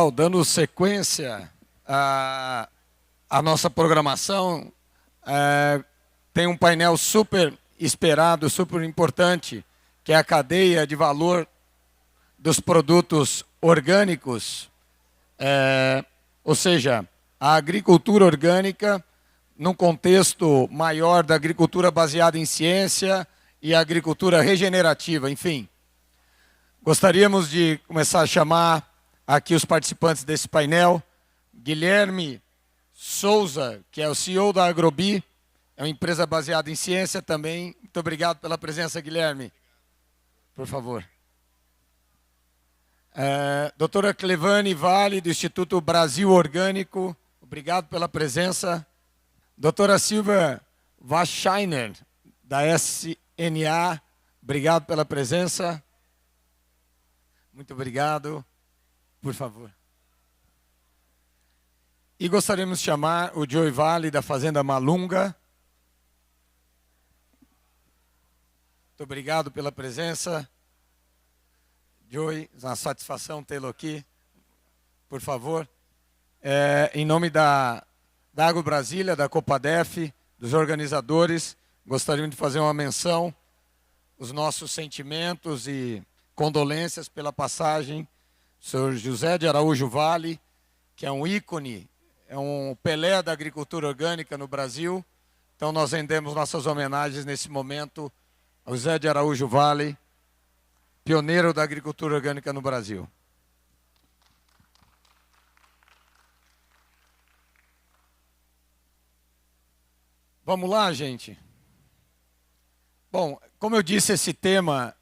Pessoal, dando sequência à nossa programação, tem um painel super esperado, super importante, que é a cadeia de valor dos produtos orgânicos, ou seja, a agricultura orgânica num contexto maior da agricultura baseada em ciência e a agricultura regenerativa, enfim. Gostaríamos de começar a chamar aqui os participantes desse painel. Guilherme Souza, que é o CEO da Agrobi, é uma empresa baseada em ciência também. Muito obrigado pela presença, Guilherme. Por favor. Doutora Clevane Vale, do Instituto Brasil Orgânico, obrigado pela presença. Doutora Silvia Wascheiner, da SNA, obrigado pela presença. Muito obrigado. Por favor. E gostaríamos de chamar o Joey Vale, da Fazenda Malunga. Muito obrigado pela presença. Joey, é uma satisfação tê-lo aqui. Por favor. Em nome da Agro Brasília, da Copadef, dos organizadores, gostaríamos de fazer uma menção, os nossos sentimentos e condolências pela passagem do senhor José de Araújo Vale, que é um ícone, é um Pelé da agricultura orgânica no Brasil. Então nós rendemos nossas homenagens nesse momento ao José de Araújo Vale, pioneiro da agricultura orgânica no Brasil. Vamos lá, gente? Bom, como eu disse, esse tema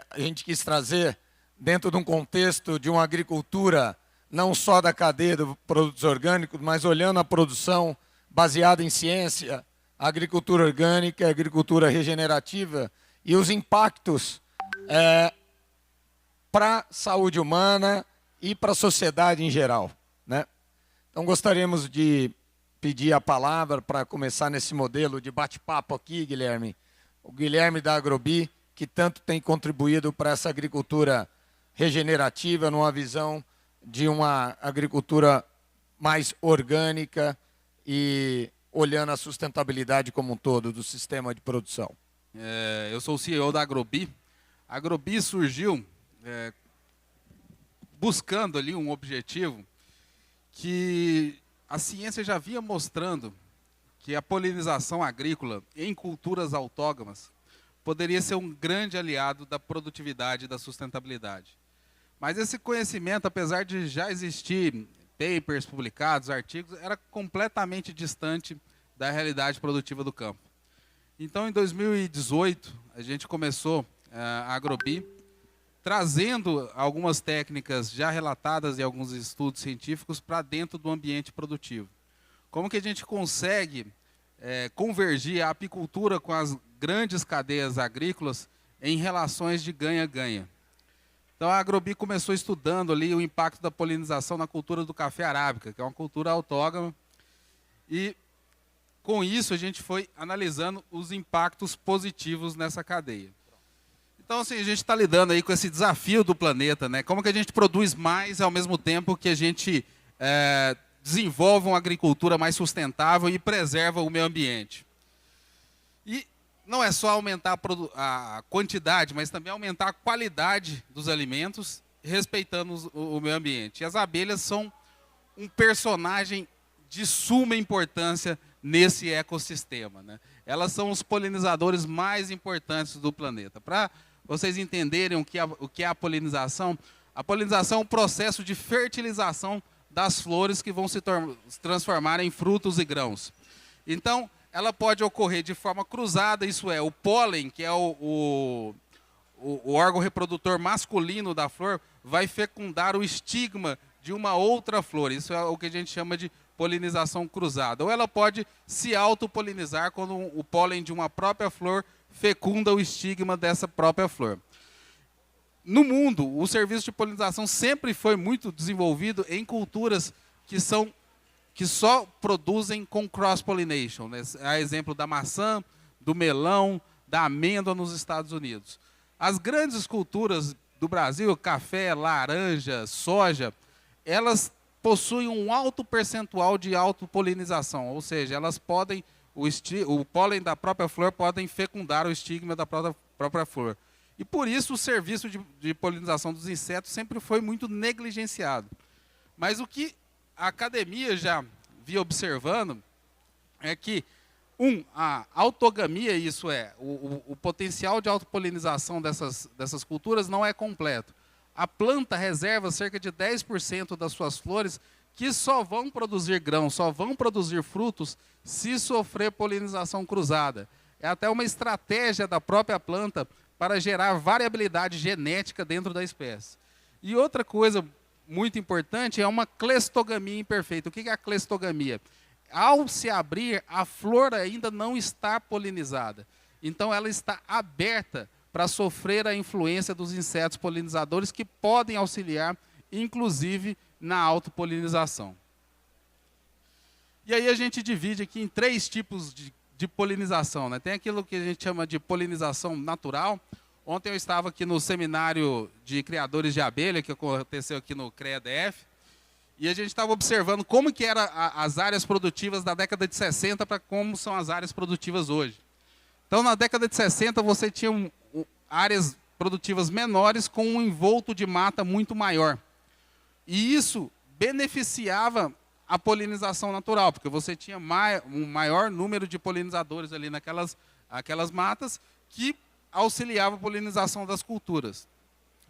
a gente quis trazer dentro de um contexto de uma agricultura não só da cadeia de produtos orgânicos, mas olhando a produção baseada em ciência, a agricultura orgânica, a agricultura regenerativa e os impactos para a saúde humana e para a sociedade em geral, né? Então gostaríamos de pedir a palavra para começar nesse modelo de bate-papo aqui, Guilherme. O Guilherme da Agrobi, que tanto tem contribuído para essa agricultura regenerativa, numa visão de uma agricultura mais orgânica e olhando a sustentabilidade como um todo do sistema de produção. Eu sou o CEO da Agrobi. A Agrobi surgiu buscando ali um objetivo que a ciência já vinha mostrando que a polinização agrícola em culturas autógamas poderia ser um grande aliado da produtividade e da sustentabilidade. Mas esse conhecimento, apesar de já existir papers publicados, artigos, era completamente distante da realidade produtiva do campo. Então, em 2018, a gente começou a Agrobi, trazendo algumas técnicas já relatadas em alguns estudos científicos para dentro do ambiente produtivo. Como que a gente consegue convergir a apicultura com as grandes cadeias agrícolas em relações de ganha-ganha? Então a Agrobi começou estudando ali o impacto da polinização na cultura do café arábica, que é uma cultura autógama, e com isso a gente foi analisando os impactos positivos nessa cadeia. Então, assim, a gente está lidando aí com esse desafio do planeta, né? Como que a gente produz mais ao mesmo tempo que a gente desenvolve uma agricultura mais sustentável e preserva o meio ambiente. E não é só aumentar a quantidade, mas também aumentar a qualidade dos alimentos, respeitando o meio ambiente. E as abelhas são um personagem de suma importância nesse ecossistema, né? Elas são os polinizadores mais importantes do planeta. Para vocês entenderem o que é a polinização é um processo de fertilização das flores que vão se transformar em frutos e grãos. Então, ela pode ocorrer de forma cruzada, isso é, o pólen, que é o órgão reprodutor masculino da flor, vai fecundar o estigma de uma outra flor. Isso é o que a gente chama de polinização cruzada. Ou ela pode se autopolinizar quando o pólen de uma própria flor fecunda o estigma dessa própria flor. No mundo, o serviço de polinização sempre foi muito desenvolvido em culturas que só produzem com cross-pollination, né? A exemplo da maçã, do melão, da amêndoa nos Estados Unidos. As grandes culturas do Brasil, café, laranja, soja, elas possuem um alto percentual de autopolinização, ou seja, elas podem, o pólen da própria flor podem fecundar o estigma da própria flor. E por isso o serviço de polinização dos insetos sempre foi muito negligenciado. Mas o que a academia já via observando é que, a autogamia, isso é, o potencial de autopolinização dessas culturas não é completo. A planta reserva cerca de 10% das suas flores que só vão produzir grãos, só vão produzir frutos se sofrer polinização cruzada. É até uma estratégia da própria planta para gerar variabilidade genética dentro da espécie. E outra coisa muito importante é uma cleistogamia imperfeita. O que é a cleistogamia? Ao se abrir, a flor ainda não está polinizada. Então ela está aberta para sofrer a influência dos insetos polinizadores que podem auxiliar, inclusive, na autopolinização. E aí a gente divide aqui em 3 tipos de polinização, né? Tem aquilo que a gente chama de polinização natural. Ontem eu estava aqui no seminário de criadores de abelha, que aconteceu aqui no CREA-DF, e a gente estava observando como que eram as áreas produtivas da década de 60 para como são as áreas produtivas hoje. Então, na década de 60, você tinha áreas produtivas menores com um envolto de mata muito maior. E isso beneficiava a polinização natural, porque você tinha um maior número de polinizadores ali aquelas matas que auxiliava a polinização das culturas.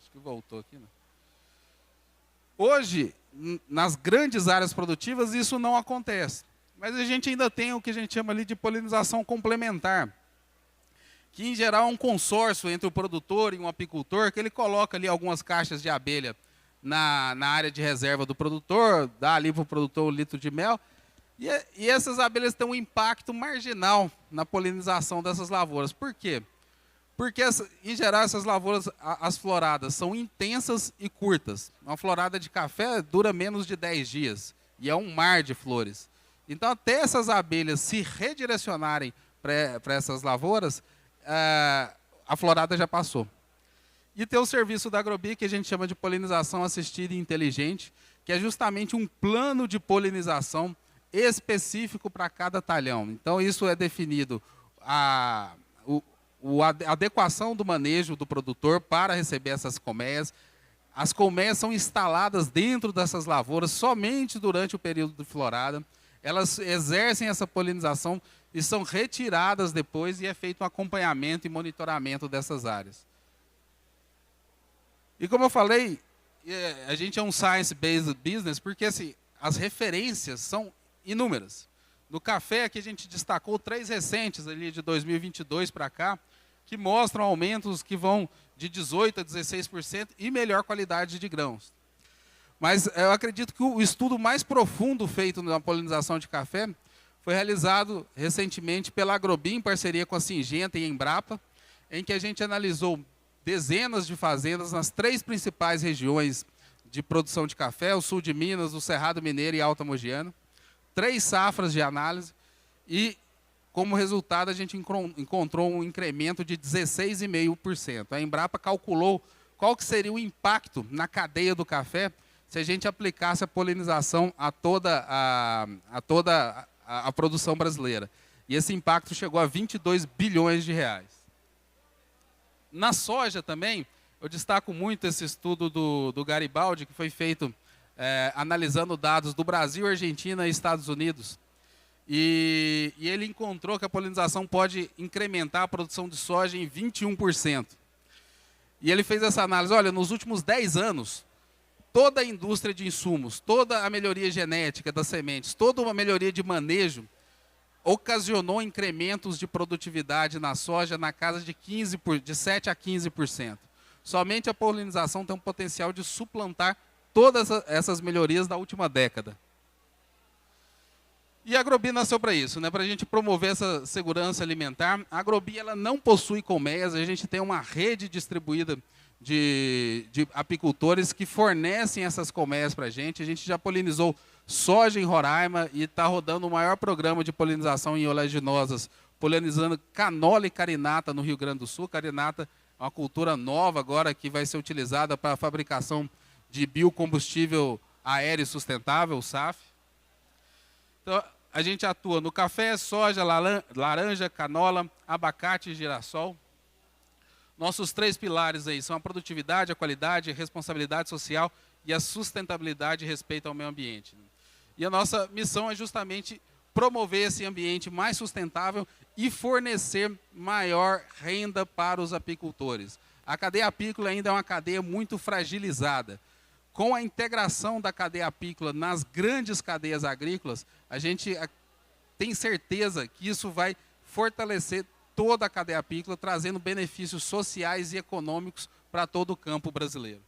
Acho que voltou aqui, né? Hoje, nas grandes áreas produtivas, isso não acontece. Mas a gente ainda tem o que a gente chama ali de polinização complementar, que em geral é um consórcio entre o produtor e um apicultor, que ele coloca ali algumas caixas de abelha na área de reserva do produtor, dá ali para o produtor 1 litro de mel, e essas abelhas têm um impacto marginal na polinização dessas lavouras. Por quê? Porque, em geral, essas lavouras, as floradas, são intensas e curtas. Uma florada de café dura menos de 10 dias, e é um mar de flores. Então, até essas abelhas se redirecionarem para essas lavouras, a florada já passou. E tem o serviço da Agrobi, que a gente chama de polinização assistida e inteligente, que é justamente um plano de polinização específico para cada talhão. Então, isso é definido a adequação do manejo do produtor para receber essas colmeias. As colmeias são instaladas dentro dessas lavouras somente durante o período de florada. Elas exercem essa polinização e são retiradas depois e é feito um acompanhamento e monitoramento dessas áreas. E como eu falei, a gente é um science-based business porque assim, as referências são inúmeras. No café, aqui a gente destacou 3 recentes ali de 2022 para cá, que mostram aumentos que vão de 18% a 16% e melhor qualidade de grãos. Mas eu acredito que o estudo mais profundo feito na polinização de café foi realizado recentemente pela Agrobi, em parceria com a Syngenta e a Embrapa, em que a gente analisou dezenas de fazendas nas 3 principais regiões de produção de café, o sul de Minas, o Cerrado Mineiro e Alta Mogiana, 3 safras de análise e, como resultado, a gente encontrou um incremento de 16,5%. A Embrapa calculou qual que seria o impacto na cadeia do café se a gente aplicasse a polinização a toda a produção brasileira. E esse impacto chegou a 22 bilhões de reais. Na soja também, eu destaco muito esse estudo do Garibaldi, que foi feito analisando dados do Brasil, Argentina e Estados Unidos. E ele encontrou que a polinização pode incrementar a produção de soja em 21%. E ele fez essa análise, olha, nos últimos 10 anos, toda a indústria de insumos, toda a melhoria genética das sementes, toda uma melhoria de manejo, ocasionou incrementos de produtividade na soja na casa de 7% a 15%. Somente a polinização tem um potencial de suplantar todas essas melhorias da última década. E a Agrobi nasceu para isso, né? Para a gente promover essa segurança alimentar. A Agrobi ela não possui colmeias, a gente tem uma rede distribuída de apicultores que fornecem essas colmeias para a gente. A gente já polinizou soja em Roraima e está rodando o maior programa de polinização em oleaginosas, polinizando canola e carinata no Rio Grande do Sul. Carinata é uma cultura nova agora que vai ser utilizada para a fabricação de biocombustível aéreo sustentável, o SAF. Então, a gente atua no café, soja, laranja, canola, abacate e girassol. Nossos 3 pilares aí são a produtividade, a qualidade, a responsabilidade social e a sustentabilidade e respeito ao meio ambiente. E a nossa missão é justamente promover esse ambiente mais sustentável e fornecer maior renda para os apicultores. A cadeia apícola ainda é uma cadeia muito fragilizada. Com a integração da cadeia apícola nas grandes cadeias agrícolas, a gente tem certeza que isso vai fortalecer toda a cadeia apícola, trazendo benefícios sociais e econômicos para todo o campo brasileiro.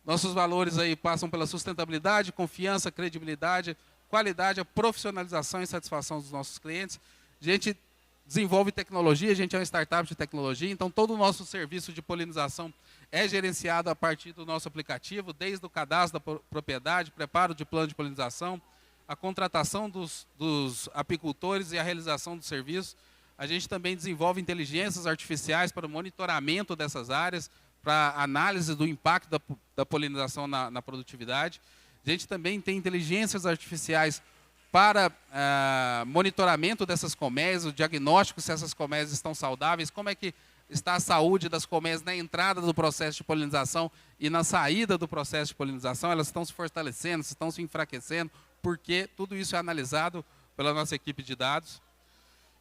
Nossos valores aí passam pela sustentabilidade, confiança, credibilidade, qualidade, a profissionalização e satisfação dos nossos clientes. A gente desenvolve tecnologia, a gente é uma startup de tecnologia, então todo o nosso serviço de polinização é gerenciado a partir do nosso aplicativo, desde o cadastro da propriedade, preparo de plano de polinização, a contratação dos apicultores e a realização do serviço. A gente também desenvolve inteligências artificiais para o monitoramento dessas áreas, para análise do impacto da polinização na produtividade. A gente também tem inteligências artificiais para monitoramento dessas colmeias, o diagnóstico se essas colmeias estão saudáveis, como é que está a saúde das colmeias na entrada do processo de polinização e na saída do processo de polinização, elas estão se fortalecendo, estão se enfraquecendo, porque tudo isso é analisado pela nossa equipe de dados.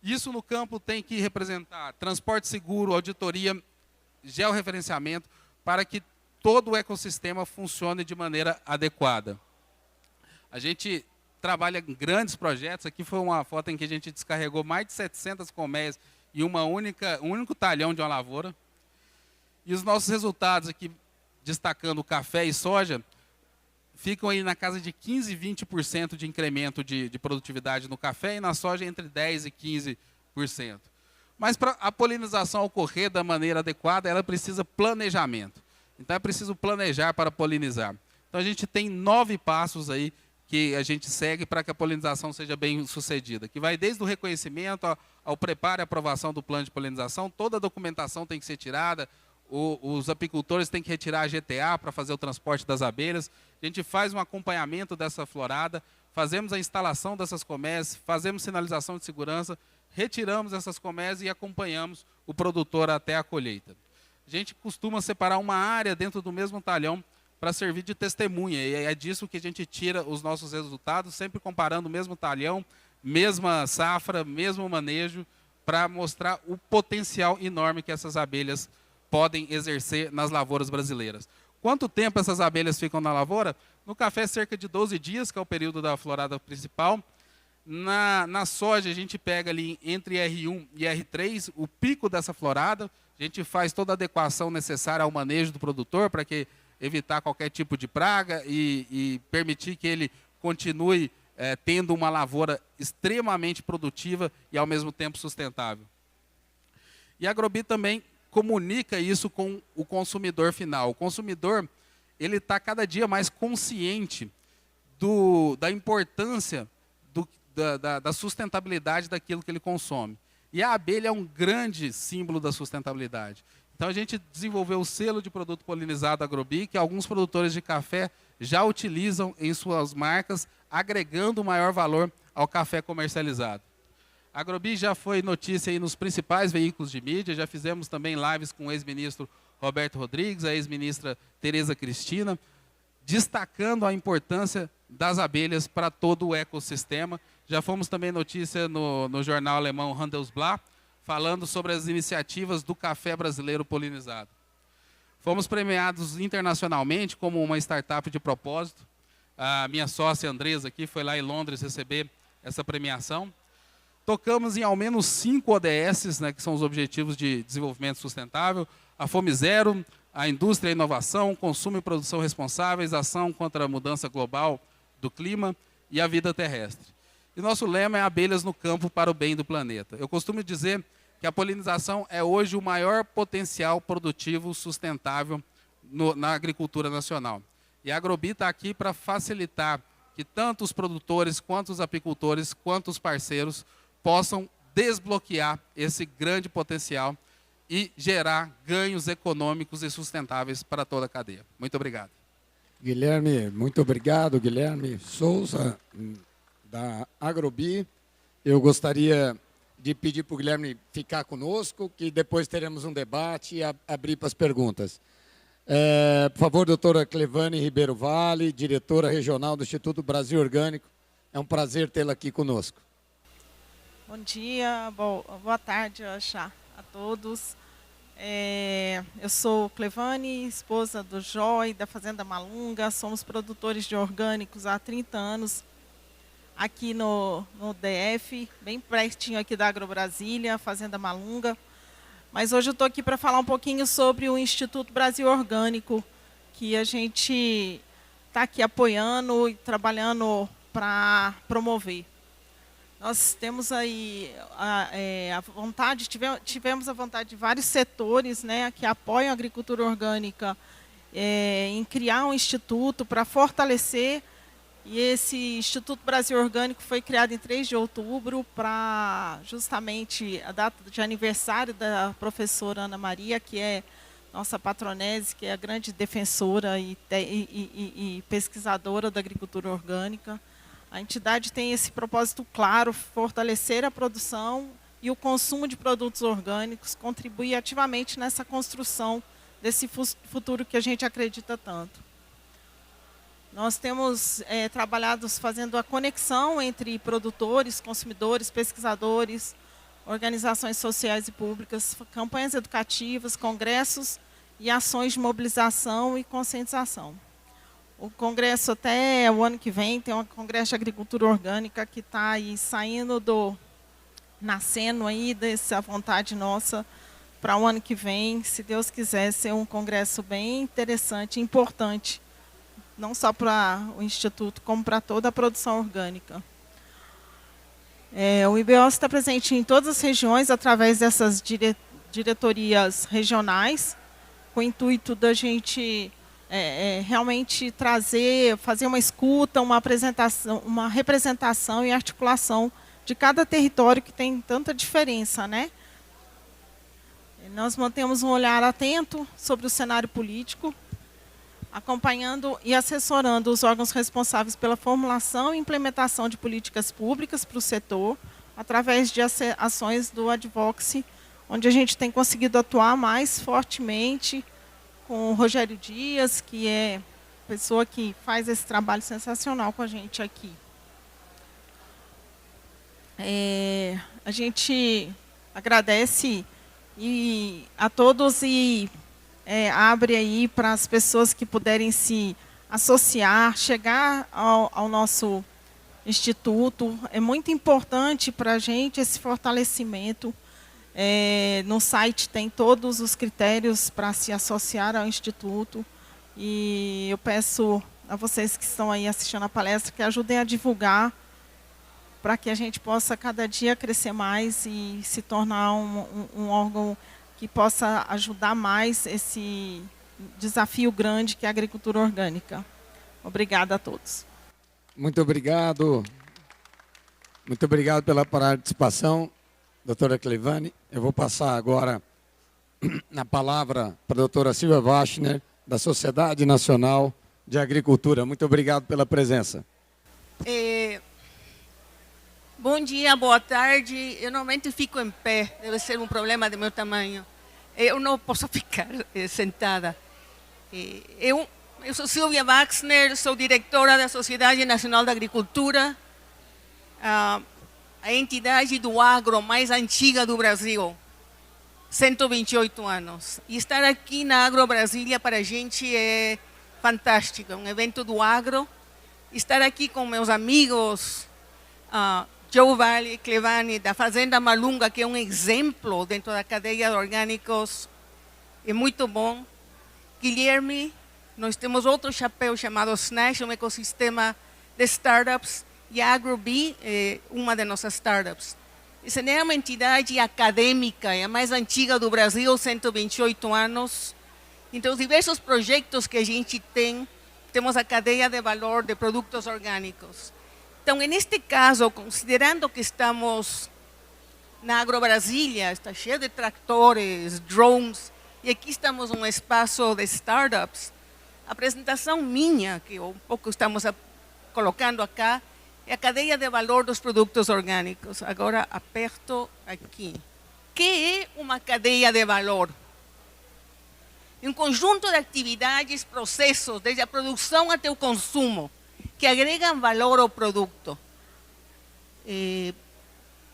Isso no campo tem que representar transporte seguro, auditoria, georreferenciamento, para que todo o ecossistema funcione de maneira adequada. A gente trabalha em grandes projetos. Aqui foi uma foto em que a gente descarregou mais de 700 colmeias em um único talhão de uma lavoura. E os nossos resultados aqui, destacando café e soja, ficam aí na casa de 15% e 20% de incremento de produtividade no café e na soja entre 10% e 15%. Mas para a polinização ocorrer da maneira adequada, ela precisa planejamento. Então é preciso planejar para polinizar. Então a gente tem 9 passos aí que a gente segue para que a polinização seja bem sucedida, que vai desde o reconhecimento ao preparo e aprovação do plano de polinização, toda a documentação tem que ser tirada, os apicultores têm que retirar a GTA para fazer o transporte das abelhas, a gente faz um acompanhamento dessa florada, fazemos a instalação dessas colmeias, fazemos sinalização de segurança, retiramos essas colmeias e acompanhamos o produtor até a colheita. A gente costuma separar uma área dentro do mesmo talhão para servir de testemunha, e é disso que a gente tira os nossos resultados, sempre comparando o mesmo talhão, mesma safra, mesmo manejo, para mostrar o potencial enorme que essas abelhas podem exercer nas lavouras brasileiras. Quanto tempo essas abelhas ficam na lavoura? No café, cerca de 12 dias, que é o período da florada principal. Na soja, a gente pega ali entre R1 e R3, o pico dessa florada. A gente faz toda a adequação necessária ao manejo do produtor para que evitar qualquer tipo de praga e permitir que ele continue tendo uma lavoura extremamente produtiva e, ao mesmo tempo, sustentável. E a Agrobi também comunica isso com o consumidor final. O consumidor ele está cada dia mais consciente da importância da sustentabilidade daquilo que ele consome. E a abelha é um grande símbolo da sustentabilidade. Então a gente desenvolveu o selo de produto polinizado Agrobi, que alguns produtores de café já utilizam em suas marcas, agregando maior valor ao café comercializado. A Agrobi já foi notícia aí nos principais veículos de mídia, já fizemos também lives com o ex-ministro Roberto Rodrigues, a ex-ministra Tereza Cristina, destacando a importância das abelhas para todo o ecossistema. Já fomos também notícia no jornal alemão Handelsblatt, falando sobre as iniciativas do café brasileiro polinizado. Fomos premiados internacionalmente como uma startup de propósito. A minha sócia Andresa aqui foi lá em Londres receber essa premiação. Tocamos em ao menos 5 ODS, né, que são os Objetivos de Desenvolvimento Sustentável, a Fome Zero, a Indústria e Inovação, Consumo e Produção Responsáveis, Ação contra a Mudança Global do Clima e a Vida Terrestre. E nosso lema é abelhas no campo para o bem do planeta. Eu costumo dizer que a polinização é hoje o maior potencial produtivo sustentável na agricultura nacional. E a Agrobi está aqui para facilitar que tanto os produtores, quanto os apicultores, quanto os parceiros possam desbloquear esse grande potencial e gerar ganhos econômicos e sustentáveis para toda a cadeia. Muito obrigado. Guilherme, muito obrigado, Guilherme Souza, da Agrobi. Eu gostaria de pedir para o Guilherme ficar conosco, que depois teremos um debate e abrir para as perguntas. Por favor, doutora Clevane Ribeiro Vale, diretora regional do Instituto Brasil Orgânico. É um prazer tê-la aqui conosco. Bom dia, boa tarde a todos. Eu sou Clevane, esposa do Joy, da Fazenda Malunga. Somos produtores de orgânicos há 30 anos aqui no DF, bem pertinho aqui da AgroBrasília, Fazenda Malunga. Mas hoje eu estou aqui para falar um pouquinho sobre o Instituto Brasil Orgânico, que a gente está aqui apoiando e trabalhando para promover. Nós temos aí a vontade, tivemos a vontade de vários setores, né, que apoiam a agricultura orgânica em criar um instituto para fortalecer. E esse Instituto Brasil Orgânico foi criado em 3 de outubro para justamente a data de aniversário da professora Ana Maria, que é nossa patronese, que é a grande defensora e pesquisadora da agricultura orgânica. A entidade tem esse propósito claro, fortalecer a produção e o consumo de produtos orgânicos, contribuir ativamente nessa construção desse futuro que a gente acredita tanto. Nós temos trabalhado fazendo a conexão entre produtores, consumidores, pesquisadores, organizações sociais e públicas, campanhas educativas, congressos e ações de mobilização e conscientização. O congresso até o ano que vem tem um congresso de agricultura orgânica que está aí nascendo aí dessa vontade nossa para o ano que vem, se Deus quiser, ser um congresso bem interessante, importante, não só para o Instituto, como para toda a produção orgânica. O IBOS está presente em todas as regiões através dessas diretorias regionais, com o intuito da gente realmente fazer uma escuta, uma apresentação, uma representação e articulação de cada território que tem tanta diferença, né? Nós mantemos um olhar atento sobre o cenário político, acompanhando e assessorando os órgãos responsáveis pela formulação e implementação de políticas públicas para o setor, através de ações do Advocacy, onde a gente tem conseguido atuar mais fortemente com o Rogério Dias, que é a pessoa que faz esse trabalho sensacional com a gente aqui. A gente agradece a todos e abre aí para as pessoas que puderem se associar, chegar ao nosso instituto. É muito importante para a gente esse fortalecimento. No site tem todos os critérios para se associar ao Instituto. E eu peço a vocês que estão aí assistindo a palestra que ajudem a divulgar para que a gente possa cada dia crescer mais e se tornar um órgão que possa ajudar mais esse desafio grande que é a agricultura orgânica. Obrigada a todos. Muito obrigado. Muito obrigado pela participação, doutora Clevane. Eu vou passar agora a palavra para a doutora Silvia Wachner, da Sociedade Nacional de Agricultura. Muito obrigado pela presença. Bom dia, boa tarde. Eu normalmente fico em pé, deve ser um problema do meu tamanho. Eu não posso ficar sentada. Eu sou Silvia Wachner, sou diretora da Sociedade Nacional da Agricultura, a entidade do agro mais antiga do Brasil, 128 anos. E estar aqui na AgroBrasília para a gente é fantástico, um evento do agro. Estar aqui com meus amigos, Joe Vale, Clevane, da Fazenda Malunga, que é um exemplo dentro da cadeia de orgânicos, é muito bom. Guilherme, nós temos outro chapéu chamado SNASH, um ecossistema de startups, e a Agrobi é uma de nossas startups. Essa é uma entidade acadêmica, é a mais antiga do Brasil, 128 anos. Então, diversos projetos que a gente tem, temos a cadeia de valor de produtos orgânicos. Então, neste caso, considerando que estamos na AgroBrasília, está cheio de tratores, drones, e aqui estamos num espaço de startups, A apresentação minha, que um pouco estamos colocando acá, é a cadeia de valor dos produtos orgânicos. Agora aperto aqui. O que é uma cadeia de valor? Um conjunto de atividades, processos, desde a produção até o consumo, que agregam valor ao produto.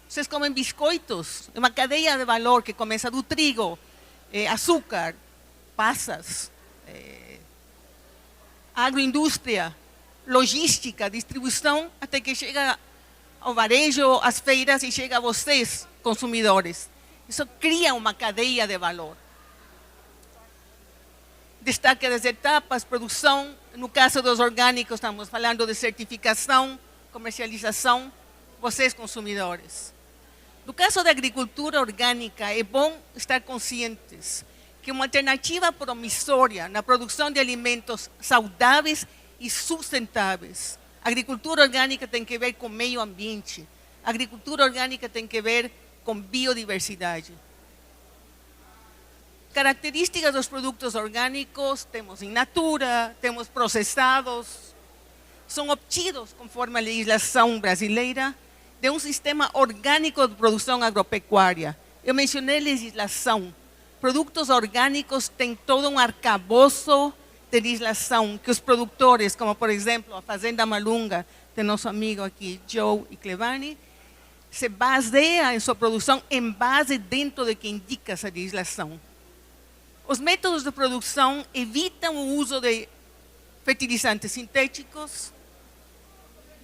Vocês comem biscoitos, é uma cadeia de valor que começa do trigo, açúcar, passas, agroindústria, logística, distribuição, até que chega ao varejo, às feiras e chega a vocês, consumidores. Isso cria uma cadeia de valor. Destaque das etapas, produção, no caso dos orgânicos, estamos falando de certificação, comercialização, vocês consumidores. No caso da agricultura orgânica, é bom estar conscientes que uma alternativa promissória na produção de alimentos saudáveis e sustentáveis. A agricultura orgânica tem que ver com meio ambiente. A agricultura orgânica tem que ver com biodiversidade. Características dos produtos orgânicos, temos in natura, temos processados, são obtidos, conforme a legislação brasileira, de um sistema orgânico de produção agropecuária. Eu mencionei legislação. Produtos orgânicos têm todo um arcabouço de legislação que os produtores, como por exemplo a Fazenda Malunga, de nosso amigo aqui, Joe e Clevani, se baseia em sua produção em base dentro de que indica essa legislação. Os métodos de produção evitam o uso de fertilizantes sintéticos.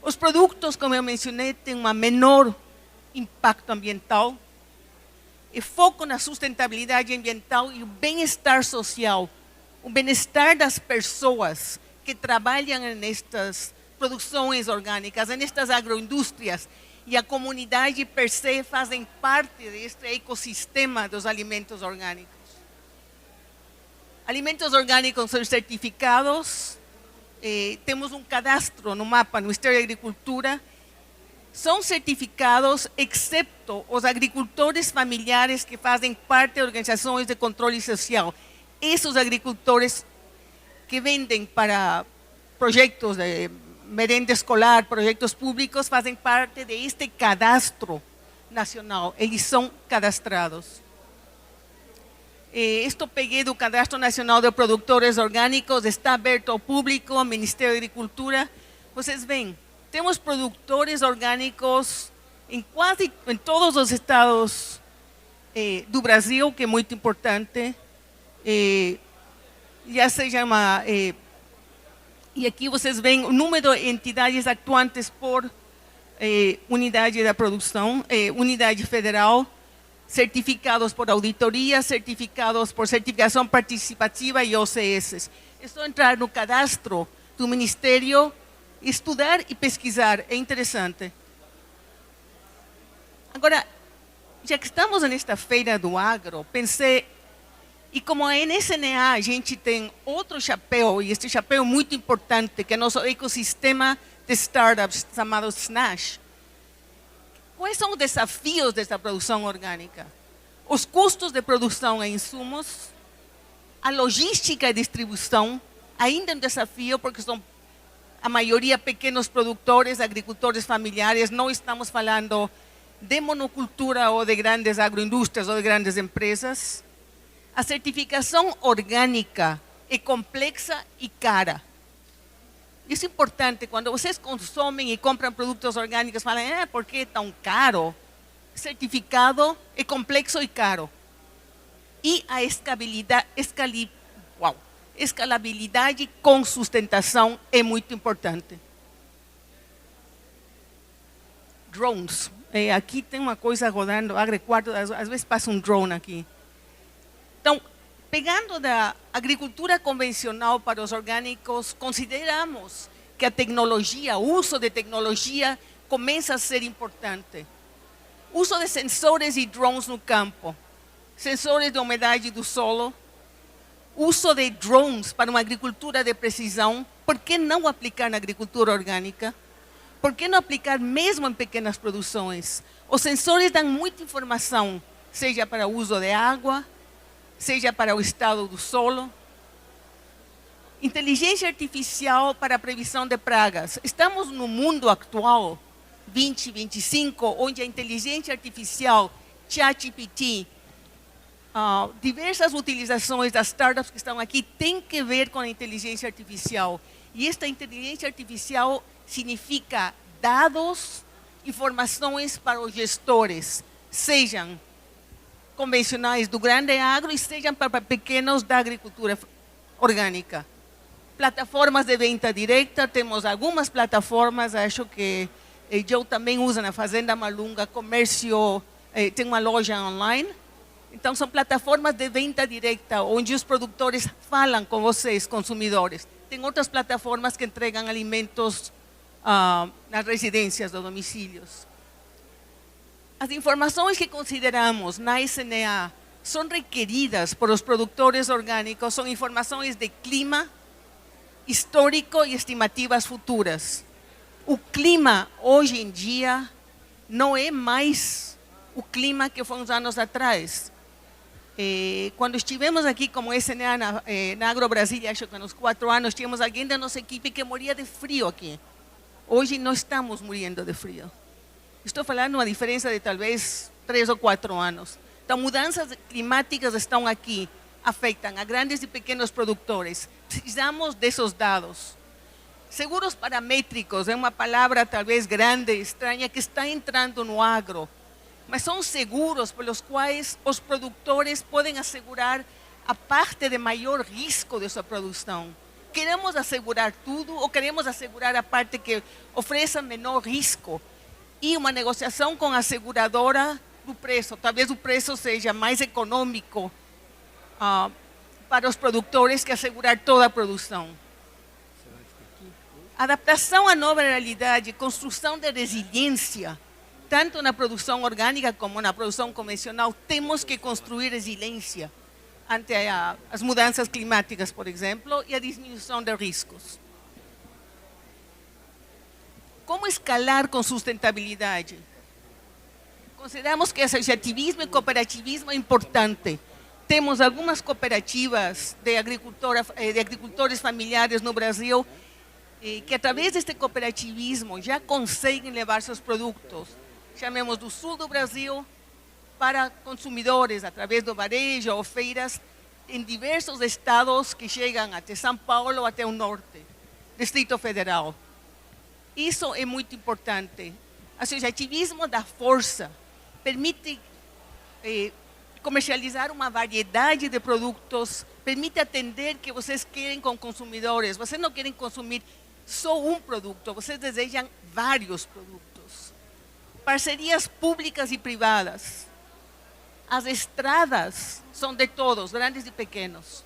Os produtos, como eu mencionei, têm um menor impacto ambiental. E foco na sustentabilidade ambiental e o bem-estar social. O bem-estar das pessoas que trabalham nestas produções orgânicas, nestas agroindústrias. E a comunidade per se fazem parte deste ecossistema dos alimentos orgânicos. Alimentos orgânicos são certificados, temos um cadastro no mapa, no Ministério da Agricultura, são certificados excepto os agricultores familiares que fazem parte de organizações de controle social. Esses agricultores que vendem para projetos de merenda escolar, projetos públicos, fazem parte deste cadastro nacional, eles são cadastrados. Isto peguei do Cadastro Nacional de Produtores Orgânicos, está aberto ao público, ao Ministério da Agricultura. Vocês veem, temos produtores orgânicos em todos os estados do Brasil, que é muito importante. Já se chama, e aqui vocês veem o número de entidades atuantes por unidade da produção, unidade federal, certificados por auditoria, certificados por certificação participativa e OCS. É só entrar no cadastro do Ministério, estudar e pesquisar, é interessante. Agora, já que estamos nesta feira do agro, pensei, e como a NSNA a gente tem outro chapéu, e este chapéu é muito importante, que é nosso ecossistema de startups chamado SNASH. Quais são os desafios dessa produção orgânica? Os custos de produção e insumos, a logística e distribuição, ainda é um desafio porque são a maioria pequenos produtores, agricultores familiares, não estamos falando de monocultura ou de grandes agroindústrias ou de grandes empresas. A certificação orgânica é complexa e cara. Isso é importante, quando vocês consomem e compram produtos orgânicos, falam, por que é tão caro? Certificado é complexo e caro. E a escalabilidade com sustentação é muito importante. Drones. Aqui tem uma coisa rodando, agroquarto, às vezes passa um drone aqui. Então, pegando da agricultura convencional para os orgânicos, consideramos que a tecnologia, o uso de tecnologia começa a ser importante. Uso de sensores e drones no campo, sensores de umidade do solo, uso de drones para uma agricultura de precisão. Por que não aplicar na agricultura orgânica? Por que não aplicar mesmo em pequenas produções? Os sensores dão muita informação, seja para o uso de água, seja para o estado do solo. Inteligência artificial para a previsão de pragas. Estamos no mundo atual, 2025, onde a inteligência artificial, ChatGPT, diversas utilizações das startups que estão aqui têm que ver com a inteligência artificial. E esta inteligência artificial significa dados, informações para os gestores, sejam convencionais do grande agro e sejam para pequenos da agricultura orgânica. Plataformas de venda direta, temos algumas plataformas, acho que eu também uso na Fazenda Malunga, comércio, tem uma loja online. Então, são plataformas de venda direta, onde os produtores falam com vocês, consumidores. Tem outras plataformas que entregam alimentos nas residências ou domicílios. As informações que consideramos na SNA são requeridas por os produtores orgânicos, são informações de clima, histórico e estimativas futuras. O clima, hoje em dia, não é mais o clima que foi uns anos atrás. Quando estivemos aqui como SNA na Agro Brasília, acho que nos 4 anos, tínhamos alguém da nossa equipe que morria de frio aqui. Hoje não estamos morrendo de frio. Estou falando uma diferença de talvez 3 ou 4 anos. Então, mudanças climáticas estão aqui, afetam a grandes e pequenos produtores. Precisamos desses dados. Seguros paramétricos é uma palavra talvez grande, estranha, que está entrando no agro. Mas são seguros pelos quais os produtores podem assegurar a parte de maior risco de sua produção. Queremos assegurar tudo ou queremos assegurar a parte que ofereça menor risco? E uma negociação com a seguradora do preço. Talvez o preço seja mais econômico para os produtores que assegurar toda a produção. Adaptação à nova realidade, construção de resiliência. Tanto na produção orgânica como na produção convencional, temos que construir resiliência ante as mudanças climáticas, por exemplo, e a diminuição de riscos. Como escalar com sustentabilidade? Consideramos que associativismo e cooperativismo é importante. Temos algumas cooperativas de agricultores familiares no Brasil que, através deste cooperativismo, já conseguem levar seus produtos, chamemos do sul do Brasil, para consumidores, através do varejo ou feiras, em diversos estados que chegam até São Paulo, até o norte, Distrito Federal. Isso é muito importante. Associativismo dá força, permite comercializar uma variedade de produtos, permite atender o que vocês querem com consumidores. Vocês não querem consumir só um produto, vocês desejam vários produtos. Parcerias públicas e privadas. As estradas são de todos, grandes e pequenos.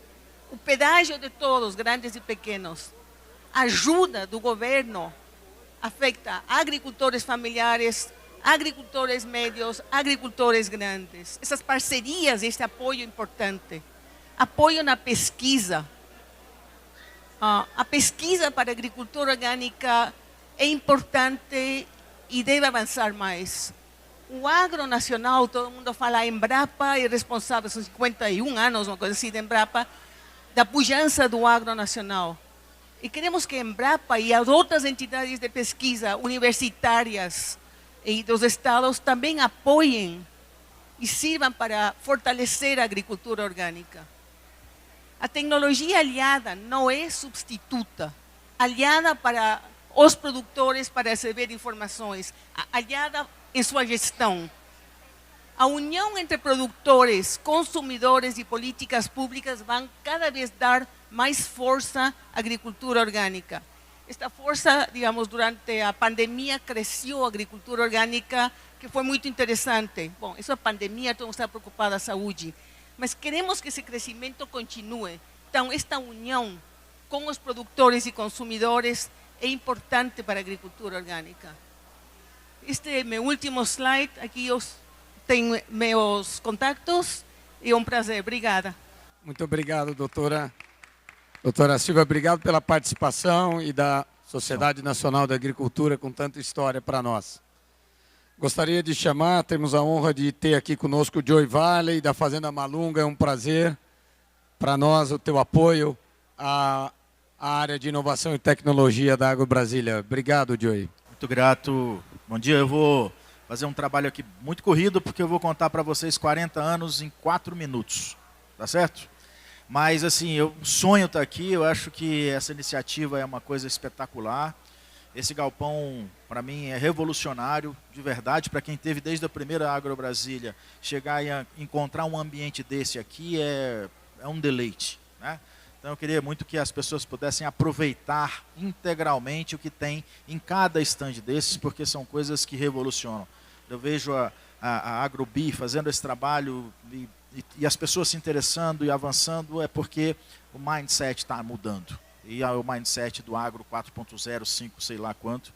O pedágio de todos, grandes e pequenos. A ajuda do governo afeta agricultores familiares, agricultores médios, agricultores grandes. Essas parcerias, este apoio importante. Apoio na pesquisa. A pesquisa para a agricultura orgânica é importante e deve avançar mais. O agro nacional, todo mundo fala, a Embrapa é responsável, são 51 anos, uma coisa assim, da Embrapa, da pujança do agro nacional. E queremos que a Embrapa e as outras entidades de pesquisa universitárias e dos estados também apoiem e sirvam para fortalecer a agricultura orgânica. A tecnologia aliada não é substituta, aliada para os produtores para receber informações, aliada em sua gestão. A união entre produtores, consumidores e políticas públicas vão cada vez dar mais força à agricultura orgânica. Esta força, digamos, durante a pandemia cresceu a agricultura orgânica, que foi muito interessante. Bom, isso é a pandemia, todo mundo está preocupado com a saúde. Mas queremos que esse crescimento continue. Então, esta união com os produtores e consumidores é importante para a agricultura orgânica. Este é meu último slide. Aqui eu tenho meus contatos e é um prazer. Obrigada. Muito obrigado, doutora. Doutora Silvia, obrigado pela participação e da Sociedade Nacional da Agricultura com tanta história para nós. Gostaria de chamar, temos a honra de ter aqui conosco o Joey Valley, da Fazenda Malunga. É um prazer para nós o teu apoio a área de inovação e tecnologia da Agro Brasília. Obrigado, Joey. Muito grato. Bom dia, eu vou fazer um trabalho aqui muito corrido, porque eu vou contar para vocês 40 anos em 4 minutos, tá certo? Mas, assim, o sonho está aqui, eu acho que essa iniciativa é uma coisa espetacular. Esse galpão, para mim, é revolucionário, de verdade, para quem teve desde a primeira Agro Brasília, chegar e encontrar um ambiente desse aqui é um deleite, né? Então eu queria muito que as pessoas pudessem aproveitar integralmente o que tem em cada estande desses, porque são coisas que revolucionam. Eu vejo a AgroBi fazendo esse trabalho e as pessoas se interessando e avançando, é porque o mindset está mudando. E o mindset do Agro 4.0, 5, sei lá quanto,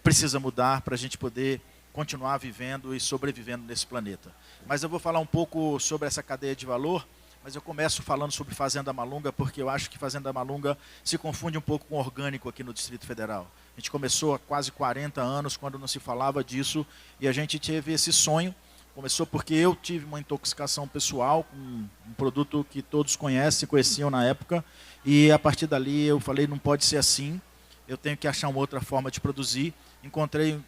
precisa mudar para a gente poder continuar vivendo e sobrevivendo nesse planeta. Mas eu vou falar um pouco sobre essa cadeia de valor, mas eu começo falando sobre Fazenda Malunga, porque eu acho que Fazenda Malunga se confunde um pouco com orgânico aqui no Distrito Federal. A gente começou há quase 40 anos, quando não se falava disso, e a gente teve esse sonho. Começou porque eu tive uma intoxicação pessoal com um produto que todos conheciam na época, e a partir dali eu falei, não pode ser assim, eu tenho que achar uma outra forma de produzir. Encontrei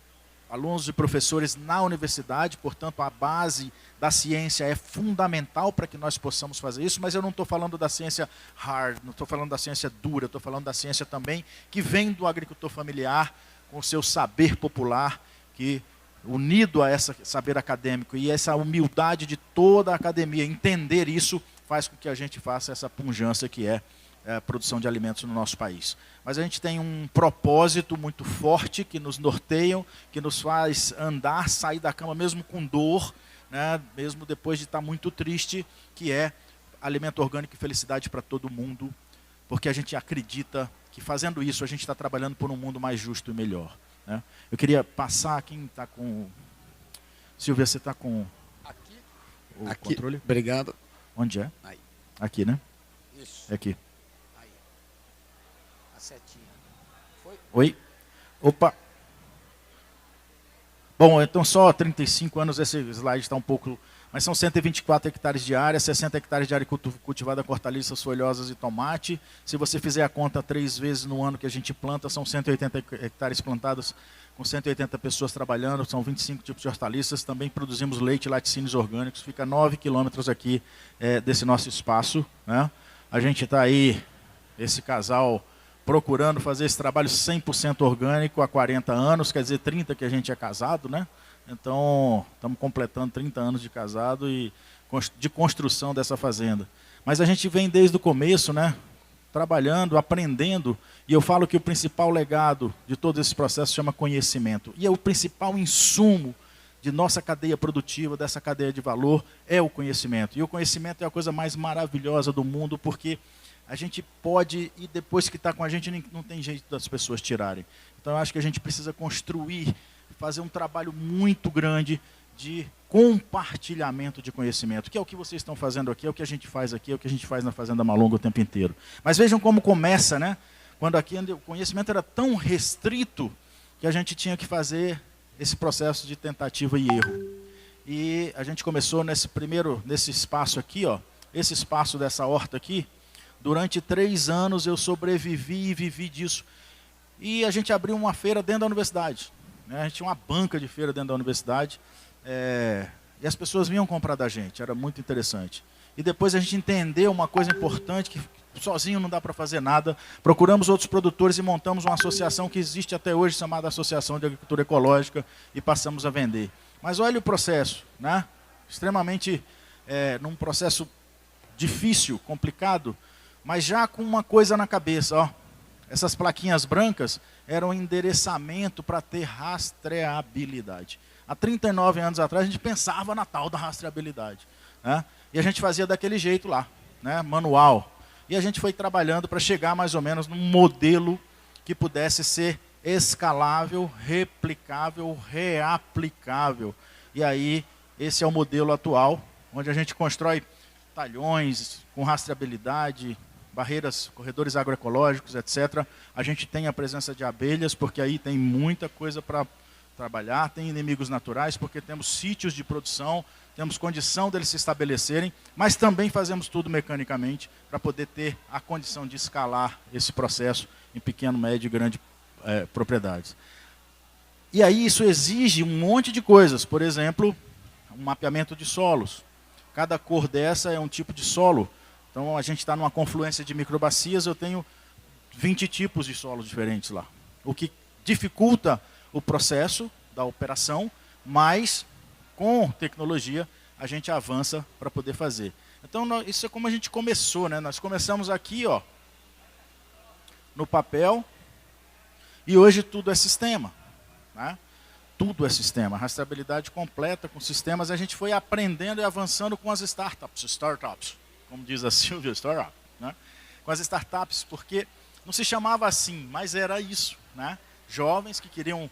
alunos e professores na universidade, portanto a base da ciência é fundamental para que nós possamos fazer isso, mas eu não estou falando da ciência hard, não estou falando da ciência dura, estou falando da ciência também que vem do agricultor familiar, com o seu saber popular, que unido a esse saber acadêmico e essa humildade de toda a academia, entender isso faz com que a gente faça essa pujança que é a produção de alimentos no nosso país. Mas a gente tem um propósito muito forte que nos norteia, que nos faz andar, sair da cama mesmo com dor, né, mesmo depois de estar muito triste, que é alimento orgânico e felicidade para todo mundo, porque a gente acredita que fazendo isso a gente está trabalhando por um mundo mais justo e melhor, né? Eu queria passar, quem está com... Silvia, você está com o Aqui. controle? Obrigado. Onde é? Aí. Aqui, né? Isso. É aqui. Aí. A setinha. Foi? Oi? Opa! Bom, então só 35 anos, esse slide está um pouco... Mas são 124 hectares de área, 60 hectares de área cultivada com hortaliças folhosas e tomate. Se você fizer a conta 3 vezes no ano que a gente planta, são 180 hectares plantados com 180 pessoas trabalhando, são 25 tipos de hortaliças. Também produzimos leite e laticínios orgânicos, fica 9 quilômetros aqui desse nosso espaço, né? A gente está aí, esse casal, procurando fazer esse trabalho 100% orgânico há 40 anos, quer dizer, 30 que a gente é casado, né? Então, estamos completando 30 anos de casado e de construção dessa fazenda. Mas a gente vem desde o começo, né, trabalhando, aprendendo, e eu falo que o principal legado de todo esse processo chama conhecimento. E é o principal insumo de nossa cadeia produtiva, dessa cadeia de valor, é o conhecimento. E o conhecimento é a coisa mais maravilhosa do mundo, porque a gente pode, e depois que está com a gente, não tem jeito das pessoas tirarem. Então, eu acho que a gente precisa construir, fazer um trabalho muito grande de compartilhamento de conhecimento, que é o que vocês estão fazendo aqui, é o que a gente faz aqui, é o que a gente faz na Fazenda Malunga o tempo inteiro. Mas vejam como começa, né? Quando aqui o conhecimento era tão restrito que a gente tinha que fazer esse processo de tentativa e erro. E a gente começou nesse espaço aqui, ó, esse espaço dessa horta aqui. Durante 3 anos eu sobrevivi e vivi disso. E a gente abriu uma feira dentro da universidade. A gente tinha uma banca de feira dentro da universidade, e as pessoas vinham comprar da gente, era muito interessante. E depois a gente entendeu uma coisa importante, que sozinho não dá para fazer nada. Procuramos outros produtores e montamos uma associação que existe até hoje, chamada Associação de Agricultura Ecológica, e passamos a vender. Mas olha o processo, né? Extremamente, num processo difícil, complicado, mas já com uma coisa na cabeça, ó. Essas plaquinhas brancas eram um endereçamento para ter rastreabilidade. Há 39 anos atrás, a gente pensava na tal da rastreabilidade, né? E a gente fazia daquele jeito lá, né? Manual. E a gente foi trabalhando para chegar mais ou menos num modelo que pudesse ser escalável, replicável, reaplicável. E aí, esse é o modelo atual, onde a gente constrói talhões com rastreabilidade, barreiras, corredores agroecológicos, etc. A gente tem a presença de abelhas, porque aí tem muita coisa para trabalhar, tem inimigos naturais, porque temos sítios de produção, temos condição deles se estabelecerem, mas também fazemos tudo mecanicamente para poder ter a condição de escalar esse processo em pequeno, médio e grande propriedades. E aí isso exige um monte de coisas, por exemplo, um mapeamento de solos. Cada cor dessa é um tipo de solo. Então a gente está numa confluência de microbacias, eu tenho 20 tipos de solos diferentes lá. O que dificulta o processo da operação, mas com tecnologia a gente avança para poder fazer. Então isso é como a gente começou, né? Nós começamos aqui, ó, no papel, e hoje tudo é sistema, né? Tudo é sistema, rastreabilidade completa com sistemas. A gente foi aprendendo e avançando com as startups, como diz a Silvia, startup, né? Com as startups, porque não se chamava assim, mas era isso, né? Jovens que queriam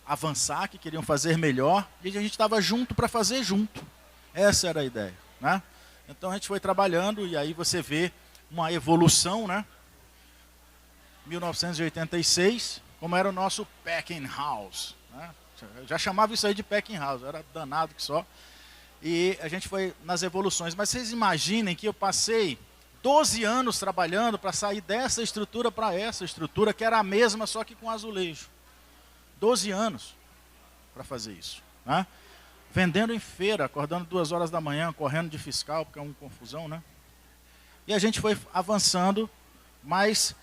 avançar, que queriam fazer melhor, e a gente estava junto para fazer junto. Essa era a ideia, né? Então a gente foi trabalhando, e aí você vê uma evolução, né? 1986, como era o nosso packing house, né? Eu já chamava isso aí de packing house, era danado que só. E a gente foi nas evoluções. Mas vocês imaginem que eu passei 12 anos trabalhando para sair dessa estrutura para essa estrutura, que era a mesma, só que com azulejo. 12 anos para fazer isso, né? Vendendo em feira, acordando 2 horas da manhã, correndo de fiscal, porque é uma confusão, né? E a gente foi avançando, mas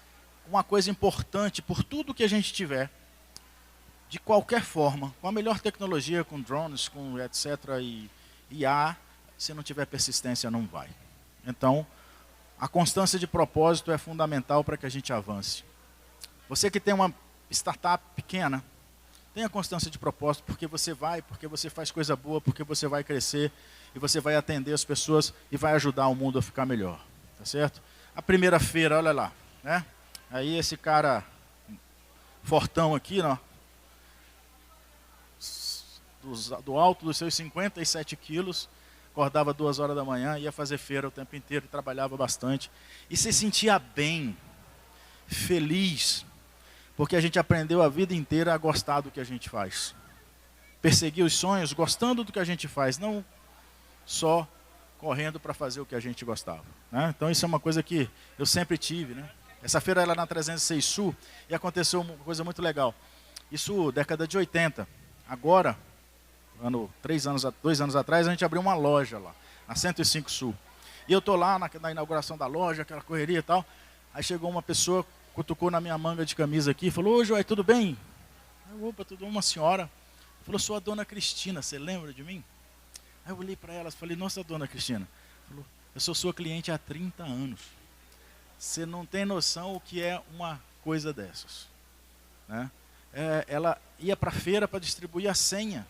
uma coisa importante, por tudo que a gente tiver, de qualquer forma, com a melhor tecnologia, com drones, com etc. e IA, se não tiver persistência, não vai. Então, a constância de propósito é fundamental para que a gente avance. Você que tem uma startup pequena, tenha constância de propósito, porque você faz coisa boa, porque você vai crescer, e você vai atender as pessoas e vai ajudar o mundo a ficar melhor. Tá certo? A primeira feira, olha lá, né? Aí esse cara fortão aqui, ó, do alto dos seus 57 quilos, acordava 2 horas da manhã, ia fazer feira o tempo inteiro, trabalhava bastante, e se sentia bem, feliz, porque a gente aprendeu a vida inteira a gostar do que a gente faz. Perseguir os sonhos gostando do que a gente faz, não só correndo para fazer o que a gente gostava, né? Então isso é uma coisa que eu sempre tive, né? Essa feira era na 306 Sul, e aconteceu uma coisa muito legal. Isso década de 80. Agora, 2 anos atrás, a gente abriu uma loja lá, na 105 Sul. E eu estou lá na inauguração da loja, aquela correria e tal. Aí chegou uma pessoa, cutucou na minha manga de camisa aqui, falou: "Ô, Joy, tudo bem?" "Opa, tudo bem." Uma senhora falou: "Sou a dona Cristina, você lembra de mim?" Aí eu olhei para ela e falei: "Nossa, dona Cristina." Falou: "Eu sou sua cliente há 30 anos. Você não tem noção o que é uma coisa dessas, né?" Ela ia para a feira para distribuir a senha,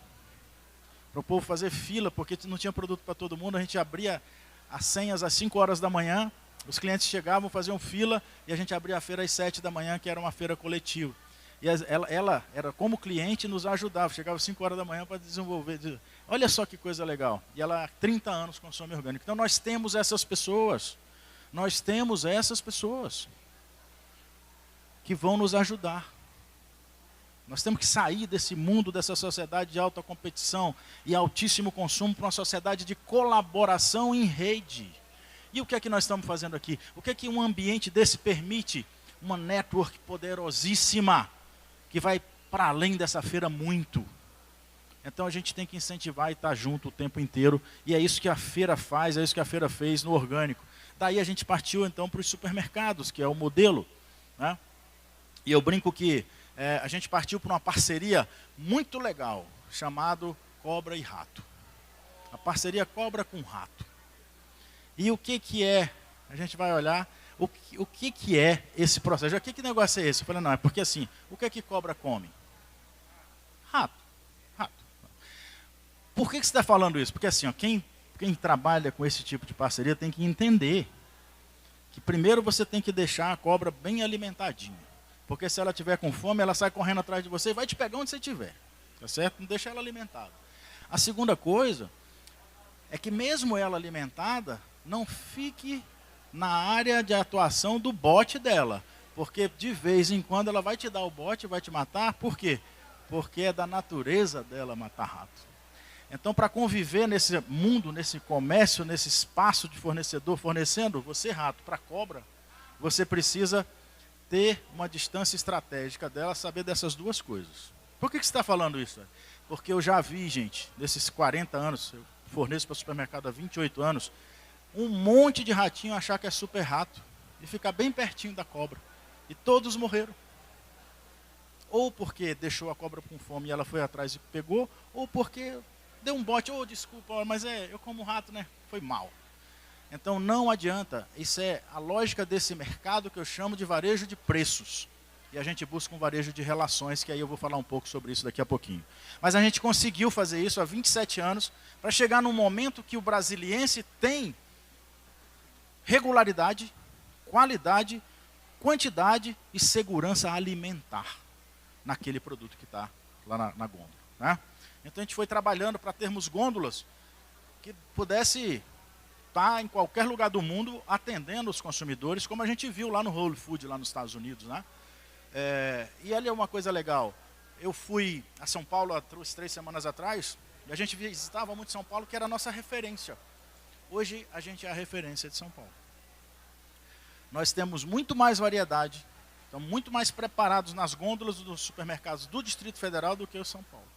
para o povo fazer fila, porque não tinha produto para todo mundo. A gente abria as senhas às 5 horas da manhã, os clientes chegavam, faziam fila, e a gente abria a feira às 7 da manhã, que era uma feira coletiva. E ela era como cliente, nos ajudava, chegava às 5 horas da manhã para desenvolver. Olha só que coisa legal. E ela há 30 anos consome orgânico. Então nós temos essas pessoas, que vão nos ajudar. Nós temos que sair desse mundo, dessa sociedade de alta competição e altíssimo consumo, para uma sociedade de colaboração em rede. E o que é que nós estamos fazendo aqui? O que é que um ambiente desse permite? Uma network poderosíssima, que vai para além dessa feira muito. Então a gente tem que incentivar e estar junto o tempo inteiro. E é isso que a feira faz, é isso que a feira fez no orgânico. Daí a gente partiu então para os supermercados, que é o modelo, né? E eu brinco que a gente partiu para uma parceria muito legal, chamado Cobra e Rato. A parceria Cobra com Rato. E o que é? A gente vai olhar o que é esse processo. Que negócio é esse? Eu falei, não, é porque assim, o que cobra come? Rato. Por que você está falando isso? Porque assim, ó, quem trabalha com esse tipo de parceria tem que entender que primeiro você tem que deixar a cobra bem alimentadinha. Porque se ela tiver com fome, ela sai correndo atrás de você e vai te pegar onde você estiver. Tá certo? Não deixa ela alimentada. A segunda coisa é que mesmo ela alimentada, não fique na área de atuação do bote dela. Porque de vez em quando ela vai te dar o bote e vai te matar. Por quê? Porque é da natureza dela matar rato. Então, para conviver nesse mundo, nesse comércio, nesse espaço de fornecedor fornecendo, você, rato, para cobra, você precisa ter uma distância estratégica dela, saber dessas duas coisas. Por que você está falando isso? Porque eu já vi, gente, nesses 40 anos, eu forneço para supermercado há 28 anos, um monte de ratinho achar que é super rato e ficar bem pertinho da cobra. E todos morreram. Ou porque deixou a cobra com fome e ela foi atrás e pegou, ou porque deu um bote, desculpa, mas eu como rato, né? Foi mal. Então não adianta, isso é a lógica desse mercado que eu chamo de varejo de preços. E a gente busca um varejo de relações, que aí eu vou falar um pouco sobre isso daqui a pouquinho. Mas a gente conseguiu fazer isso há 27 anos, para chegar num momento que o brasiliense tem regularidade, qualidade, quantidade e segurança alimentar naquele produto que está lá na gôndola. Né? Então a gente foi trabalhando para termos gôndolas que pudesse estar em qualquer lugar do mundo atendendo os consumidores, como a gente viu lá no Whole Foods, lá nos Estados Unidos. Né? E ali é uma coisa legal. Eu fui a São Paulo há 3 semanas atrás, e a gente visitava muito São Paulo, que era a nossa referência. Hoje a gente é a referência de São Paulo. Nós temos muito mais variedade, estamos muito mais preparados nas gôndolas dos supermercados do Distrito Federal do que o São Paulo.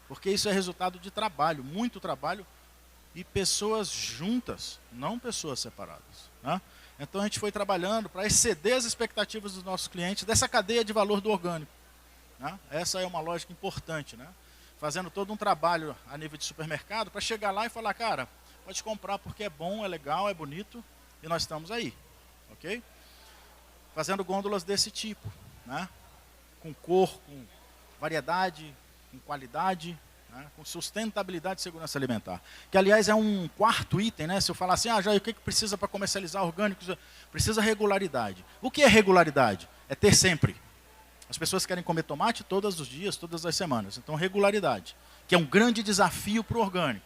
Porque isso é resultado de trabalho, muito trabalho, e pessoas juntas, não pessoas separadas. Né? Então a gente foi trabalhando para exceder as expectativas dos nossos clientes dessa cadeia de valor do orgânico. Né? Essa é uma lógica importante. Né? Fazendo todo um trabalho a nível de supermercado para chegar lá e falar, cara, pode comprar porque é bom, é legal, é bonito, e nós estamos aí. Ok? Fazendo gôndolas desse tipo. Né? Com cor, com variedade, com qualidade, né, com sustentabilidade e segurança alimentar. Que, aliás, é um quarto item, né? Se eu falar assim, Jair, o que precisa para comercializar orgânicos? Precisa regularidade. O que é regularidade? É ter sempre. As pessoas querem comer tomate todos os dias, todas as semanas. Então, regularidade, que é um grande desafio para o orgânico.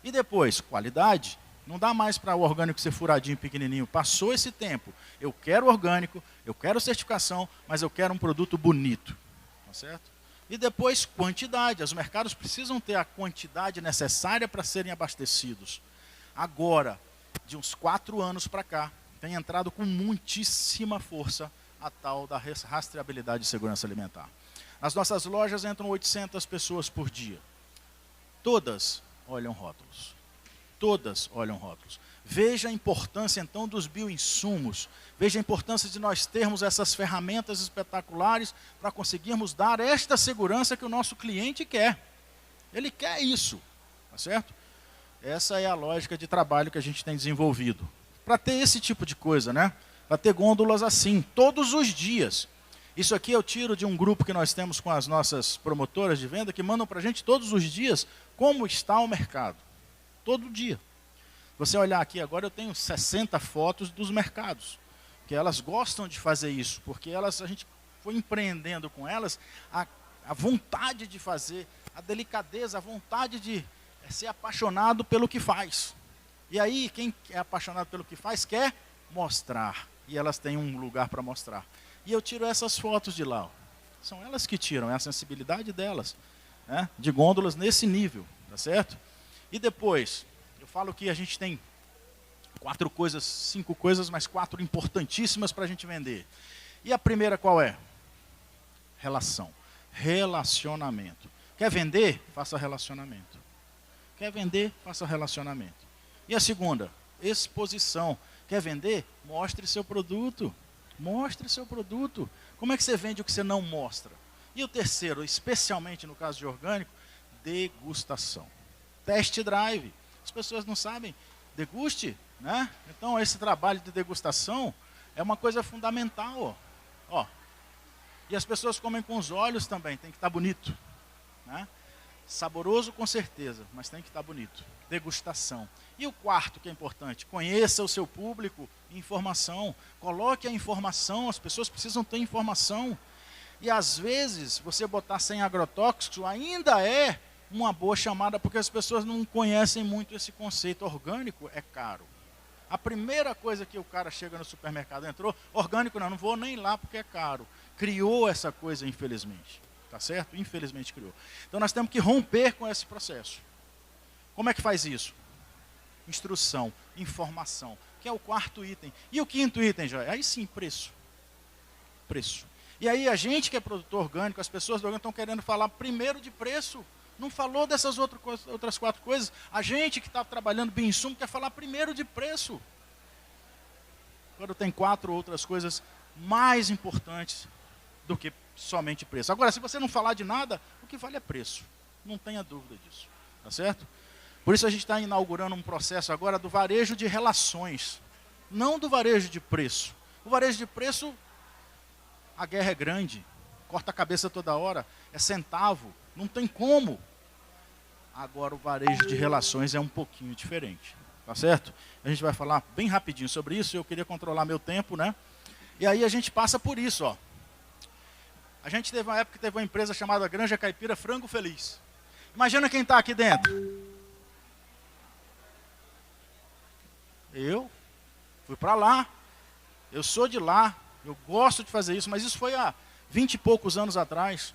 E depois, qualidade. Não dá mais para o orgânico ser furadinho, pequenininho. Passou esse tempo. Eu quero orgânico, eu quero certificação, mas eu quero um produto bonito. Tá certo? E depois, quantidade. Os mercados precisam ter a quantidade necessária para serem abastecidos. Agora, de uns 4 anos para cá, tem entrado com muitíssima força a tal da rastreabilidade e segurança alimentar. Nas nossas lojas entram 800 pessoas por dia. Todas olham rótulos. Todas olham rótulos. Veja a importância, então, dos bioinsumos. Veja a importância de nós termos essas ferramentas espetaculares para conseguirmos dar esta segurança que o nosso cliente quer. Ele quer isso, tá certo? Essa é a lógica de trabalho que a gente tem desenvolvido. Para ter esse tipo de coisa, né? Para ter gôndolas assim, todos os dias. Isso aqui eu tiro de um grupo que nós temos com as nossas promotoras de venda, que mandam para a gente todos os dias como está o mercado. Todo dia. Você olhar aqui agora, eu tenho 60 fotos dos mercados, que elas gostam de fazer isso, porque a gente foi empreendendo com elas a vontade de fazer, a delicadeza, a vontade de ser apaixonado pelo que faz. E aí, quem é apaixonado pelo que faz, quer mostrar, e elas têm um lugar para mostrar. E eu tiro essas fotos de lá. Ó. São elas que tiram, é a sensibilidade delas, né? De gôndolas nesse nível, tá certo? E depois, eu falo que a gente tem 4 coisas, 5 coisas, mas 4 importantíssimas para a gente vender. E a primeira qual é? Relação. Relacionamento. Quer vender? Faça relacionamento. Quer vender? Faça relacionamento. E a segunda? Exposição. Quer vender? Mostre seu produto. Mostre seu produto. Como é que você vende o que você não mostra? E o terceiro, especialmente no caso de orgânico, degustação. Test drive. As pessoas não sabem. Deguste, né? Então, esse trabalho de degustação é uma coisa fundamental. Ó. E as pessoas comem com os olhos também, tem que estar bonito. Né? Saboroso com certeza, mas tem que estar bonito. Degustação. E o quarto que é importante, conheça o seu público, informação. Coloque a informação, as pessoas precisam ter informação. E às vezes, você botar sem agrotóxico ainda é uma boa chamada, porque as pessoas não conhecem muito esse conceito. Orgânico é caro. A primeira coisa que o cara chega no supermercado, entrou, orgânico não vou nem lá porque é caro. Criou essa coisa, infelizmente. tá certo? Infelizmente criou. Então nós temos que romper com esse processo. Como é que faz isso? Instrução, informação, que é o 4º item. E o 5º item, Joia? Aí sim, preço. Preço. E aí a gente que é produtor orgânico, as pessoas do orgânico estão querendo falar primeiro de preço. Não falou dessas outras 4 coisas. A gente que está trabalhando bem insumo quer falar primeiro de preço. Agora tem 4 outras coisas mais importantes do que somente preço. Agora, se você não falar de nada, o que vale é preço. Não tenha dúvida disso. Tá certo? Por isso a gente está inaugurando um processo agora do varejo de relações. Não do varejo de preço. O varejo de preço, a guerra é grande. Corta a cabeça toda hora. É centavo. Não tem como. Agora o varejo de relações é um pouquinho diferente. Tá certo? A gente vai falar bem rapidinho sobre isso. Eu queria controlar meu tempo, né? E aí a gente passa por isso, ó. A gente teve uma época que teve uma empresa chamada Granja Caipira Frango Feliz. Imagina quem está aqui dentro. Eu fui para lá. Eu sou de lá. Eu gosto de fazer isso, mas isso foi há 20 e poucos anos atrás.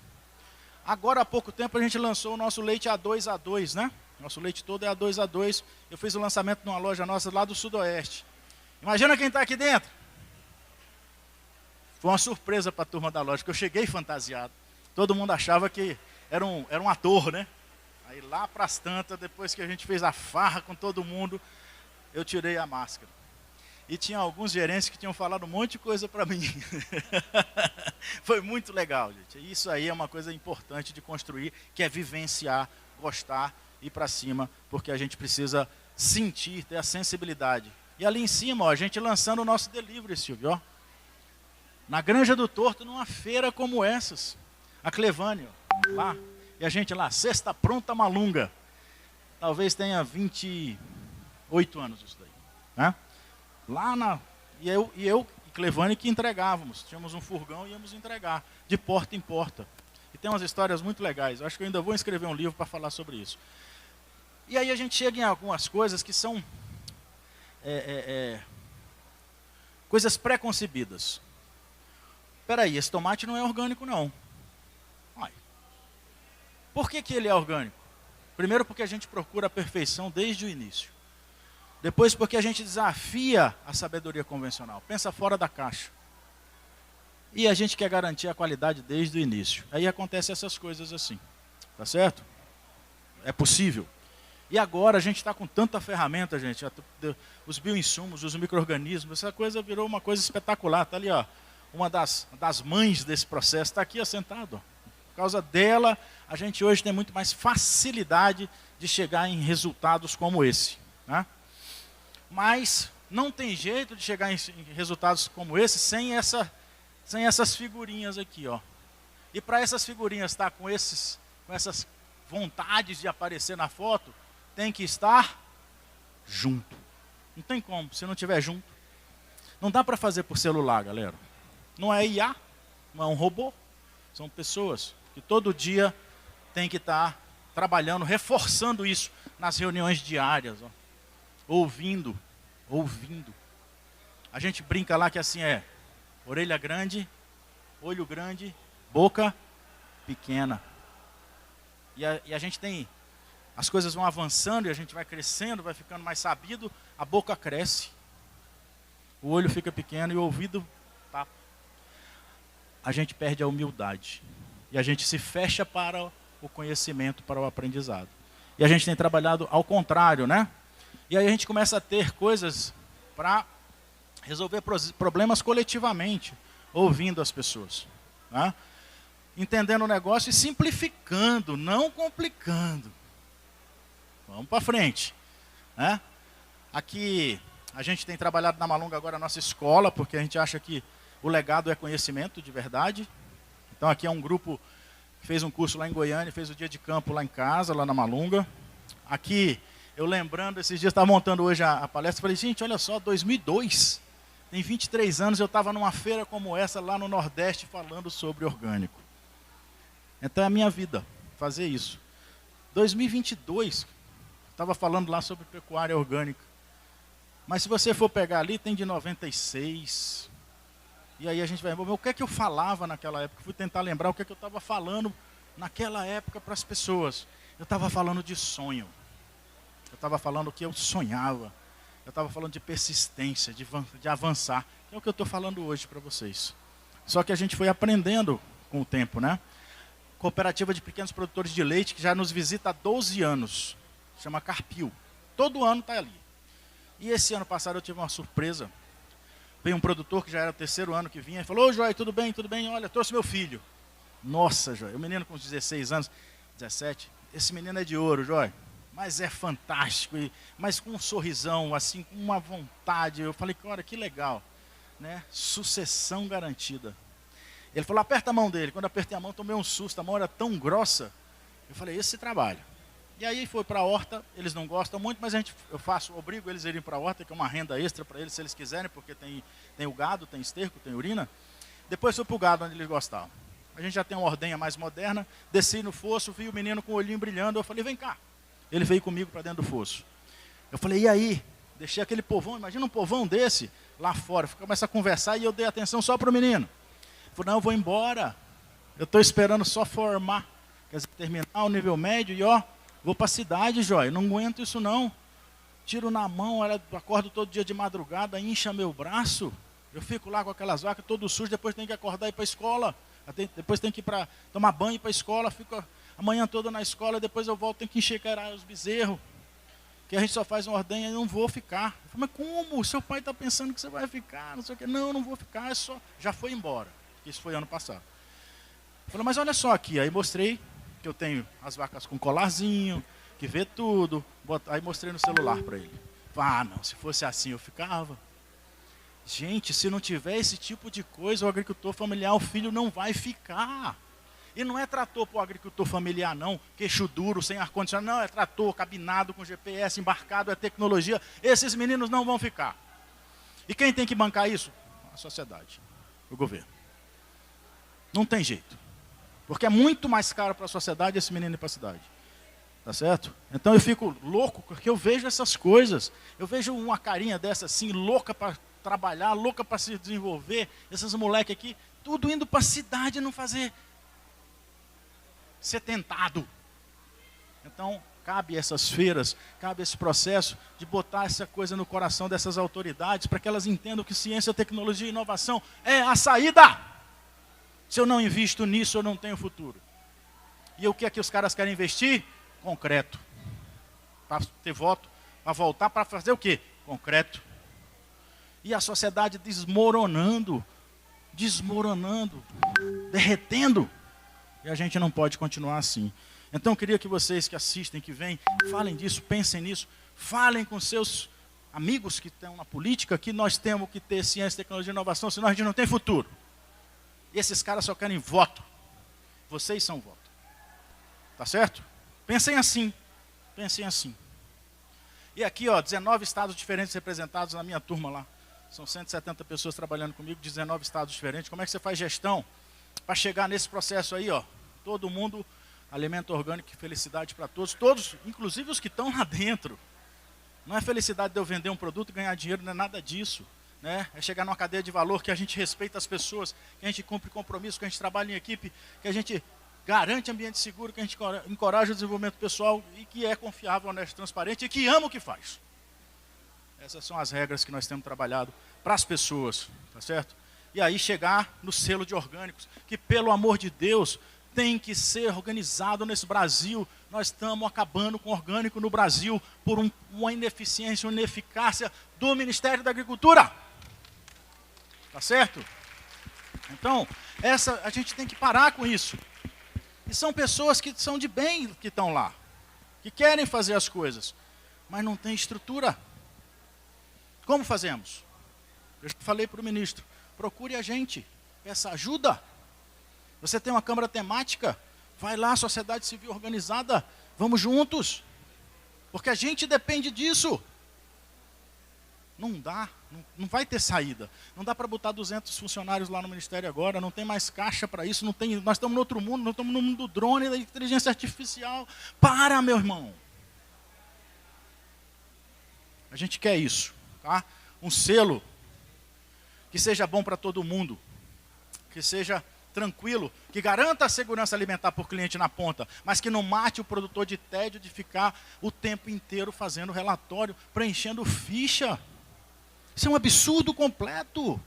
Agora, há pouco tempo, a gente lançou o nosso leite A2A2, né? Nosso leite todo é A2A2. Eu fiz o lançamento numa loja nossa lá do Sudoeste. Imagina quem está aqui dentro. Foi uma surpresa para a turma da loja, porque eu cheguei fantasiado. Todo mundo achava que era um ator, né? Aí lá para as tantas, depois que a gente fez a farra com todo mundo, eu tirei a máscara. E tinha alguns gerentes que tinham falado um monte de coisa para mim. Foi muito legal, gente. Isso aí é uma coisa importante de construir, que é vivenciar, gostar, ir para cima, porque a gente precisa sentir, ter a sensibilidade. E ali em cima, ó, a gente lançando o nosso delivery, Silvio, ó. Na Granja do Torto, numa feira como essas. A Clevane, ó, lá. E a gente lá, Cesta Pronta Malunga. Talvez tenha 28 anos isso daí, né? Lá na... E eu e Clevane que entregávamos. Tínhamos um furgão e íamos entregar, de porta em porta. E tem umas histórias muito legais. Eu acho que eu ainda vou escrever um livro para falar sobre isso. E aí a gente chega em algumas coisas que são coisas pré-concebidas. Espera aí, esse tomate não é orgânico, não. Ai. Por que ele é orgânico? Primeiro porque a gente procura a perfeição desde o início. Depois porque a gente desafia a sabedoria convencional. Pensa fora da caixa. E a gente quer garantir a qualidade desde o início. Aí acontecem essas coisas assim. Tá certo? É possível. E agora a gente está com tanta ferramenta, gente. Os bioinsumos, os micro-organismos, essa coisa virou uma coisa espetacular. Está ali, ó. Uma das mães desse processo está aqui assentado. Por causa dela, a gente hoje tem muito mais facilidade de chegar em resultados como esse, né? Mas não tem jeito de chegar em resultados como esse sem essas figurinhas aqui, ó. E para essas figurinhas estar com essas vontades de aparecer na foto, tem que estar junto. Não tem como, se não estiver junto. Não dá para fazer por celular, galera. Não é IA, não é um robô. São pessoas que todo dia tem que estar trabalhando, reforçando isso nas reuniões diárias, ó. Ouvindo. A gente brinca lá que assim é orelha grande, olho grande, boca pequena. E a gente tem, as coisas vão avançando e a gente vai crescendo, vai ficando mais sabido, a boca cresce, o olho fica pequeno e o ouvido tapa. A gente perde a humildade e a gente se fecha para o conhecimento, para o aprendizado. E a gente tem trabalhado ao contrário, né? E aí a gente começa a ter coisas para resolver problemas coletivamente, ouvindo as pessoas, né? Entendendo o negócio e simplificando, não complicando. Vamos para frente, né? Aqui a gente tem trabalhado na Malunga agora a nossa escola, porque a gente acha que o legado é conhecimento de verdade. Então aqui é um grupo que fez um curso lá em Goiânia, fez o dia de campo lá em casa, lá na Malunga. Aqui, eu lembrando, esses dias estava montando hoje a palestra, falei, gente, olha só, 2002, tem 23 anos, eu estava numa feira como essa lá no Nordeste falando sobre orgânico. Então é a minha vida, fazer isso. 2022, estava falando lá sobre pecuária orgânica. Mas se você for pegar ali, tem de 96, E aí a gente vai, o que é que eu falava naquela época? Fui tentar lembrar o que é que eu estava falando naquela época para as pessoas. Eu estava falando de sonho. Eu estava falando que eu sonhava. Eu estava falando de persistência, de avançar. Que é o que eu estou falando hoje para vocês. Só que a gente foi aprendendo com o tempo, né? Cooperativa de Pequenos Produtores de Leite, que já nos visita há 12 anos. Chama Carpil. Todo ano está ali. E esse ano passado eu tive uma surpresa. Veio um produtor que já era o 3º ano que vinha e falou: ô, Joy, tudo bem? Tudo bem? Olha, trouxe meu filho. Nossa, Joy, o menino com 16 anos, 17. Esse menino é de ouro, Joy. Mas é fantástico, mas com um sorrisão, assim, com uma vontade. Eu falei, olha, que legal, né? Sucessão garantida. Ele falou, aperta a mão dele. Quando eu apertei a mão, tomei um susto, a mão era tão grossa. Eu falei, esse trabalho. E aí foi para a horta, eles não gostam muito, mas obrigo eles a irem para a horta, que é uma renda extra para eles, se eles quiserem, porque tem o gado, tem esterco, tem urina. Depois fui para o gado, onde eles gostavam. A gente já tem uma ordenha mais moderna, desci no fosso, vi o menino com o olhinho brilhando, eu falei, vem cá. Ele veio comigo para dentro do fosso. Eu falei, e aí? Deixei aquele povão, imagina um povão desse, lá fora. Começa a conversar e eu dei atenção só para o menino. Ele falou, não, eu vou embora. Eu estou esperando só formar. Quer dizer, terminar o nível médio e vou para a cidade, Joy. Não aguento isso não. Tiro na mão, acordo todo dia de madrugada, incha meu braço. Eu fico lá com aquelas vacas todo sujo, depois tem que acordar e ir para a escola. Depois tem que ir para tomar banho e ir para a escola, fico a manhã toda na escola, depois eu volto, tenho que enxergar os bezerros, que a gente só faz uma ordenha e não vou ficar. Eu falei, mas como? O seu pai está pensando que você vai ficar, não sei o quê. Não, não vou ficar, já foi embora. Isso foi ano passado. Eu falei, mas olha só aqui, aí mostrei que eu tenho as vacas com colarzinho, que vê tudo, aí mostrei no celular para ele. Ah, não, se fosse assim eu ficava. Gente, se não tiver esse tipo de coisa, o agricultor familiar, o filho não vai ficar. E não é trator para o agricultor familiar, não, queixo duro, sem ar-condicionado, não, é trator, cabinado, com GPS, embarcado, é tecnologia. Esses meninos não vão ficar. E quem tem que bancar isso? A sociedade, o governo. Não tem jeito. Porque é muito mais caro para a sociedade esse menino ir para a cidade. Tá certo? Então eu fico louco, porque eu vejo essas coisas. Eu vejo uma carinha dessa assim, louca para trabalhar, louca para se desenvolver. Esses moleques aqui, tudo indo para a cidade não ser tentado. Então, cabe essas feiras, cabe esse processo de botar essa coisa no coração dessas autoridades, para que elas entendam que ciência, tecnologia e inovação é a saída. Se eu não invisto nisso, eu não tenho futuro. E o que é que os caras querem investir? Concreto. Para ter voto, para voltar para fazer o quê? Concreto. E a sociedade desmoronando, derretendo. E a gente não pode continuar assim. Então eu queria que vocês que assistem, que vêm, falem disso, pensem nisso, falem com seus amigos que estão na política, que nós temos que ter ciência, tecnologia e inovação, senão a gente não tem futuro. E esses caras só querem voto. Vocês são voto. Tá certo? Pensem assim. Pensem assim. E aqui, 19 estados diferentes representados na minha turma lá. São 170 pessoas trabalhando comigo, 19 estados diferentes. Como é que você faz gestão para chegar nesse processo aí, todo mundo, alimento orgânico e felicidade para todos, inclusive os que estão lá dentro. Não é felicidade de eu vender um produto e ganhar dinheiro, não é nada disso. Né? É chegar numa cadeia de valor que a gente respeita as pessoas, que a gente cumpre compromisso, que a gente trabalha em equipe, que a gente garante ambiente seguro, que a gente encoraja o desenvolvimento pessoal e que é confiável, honesto, transparente e que ama o que faz. Essas são as regras que nós temos trabalhado para as pessoas, tá certo? E aí chegar no selo de orgânicos, que pelo amor de Deus tem que ser organizado nesse Brasil. Nós estamos acabando com o orgânico no Brasil por uma ineficiência, uma ineficácia do Ministério da Agricultura. Tá certo? Então, a gente tem que parar com isso. E são pessoas que são de bem que estão lá, que querem fazer as coisas, mas não tem estrutura. Como fazemos? Eu já falei para o ministro, procure a gente, peça ajuda. Você tem uma câmara temática, vai lá, sociedade civil organizada, vamos juntos. Porque a gente depende disso. Não dá, não vai ter saída. Não dá para botar 200 funcionários lá no Ministério agora, não tem mais caixa para isso, nós estamos no outro mundo, nós estamos no mundo do drone, da inteligência artificial. Para, meu irmão. A gente quer isso, tá? Um selo que seja bom para todo mundo, que seja tranquilo, que garanta a segurança alimentar para o cliente na ponta, mas que não mate o produtor de tédio de ficar o tempo inteiro fazendo relatório, preenchendo ficha. Isso é um absurdo completo.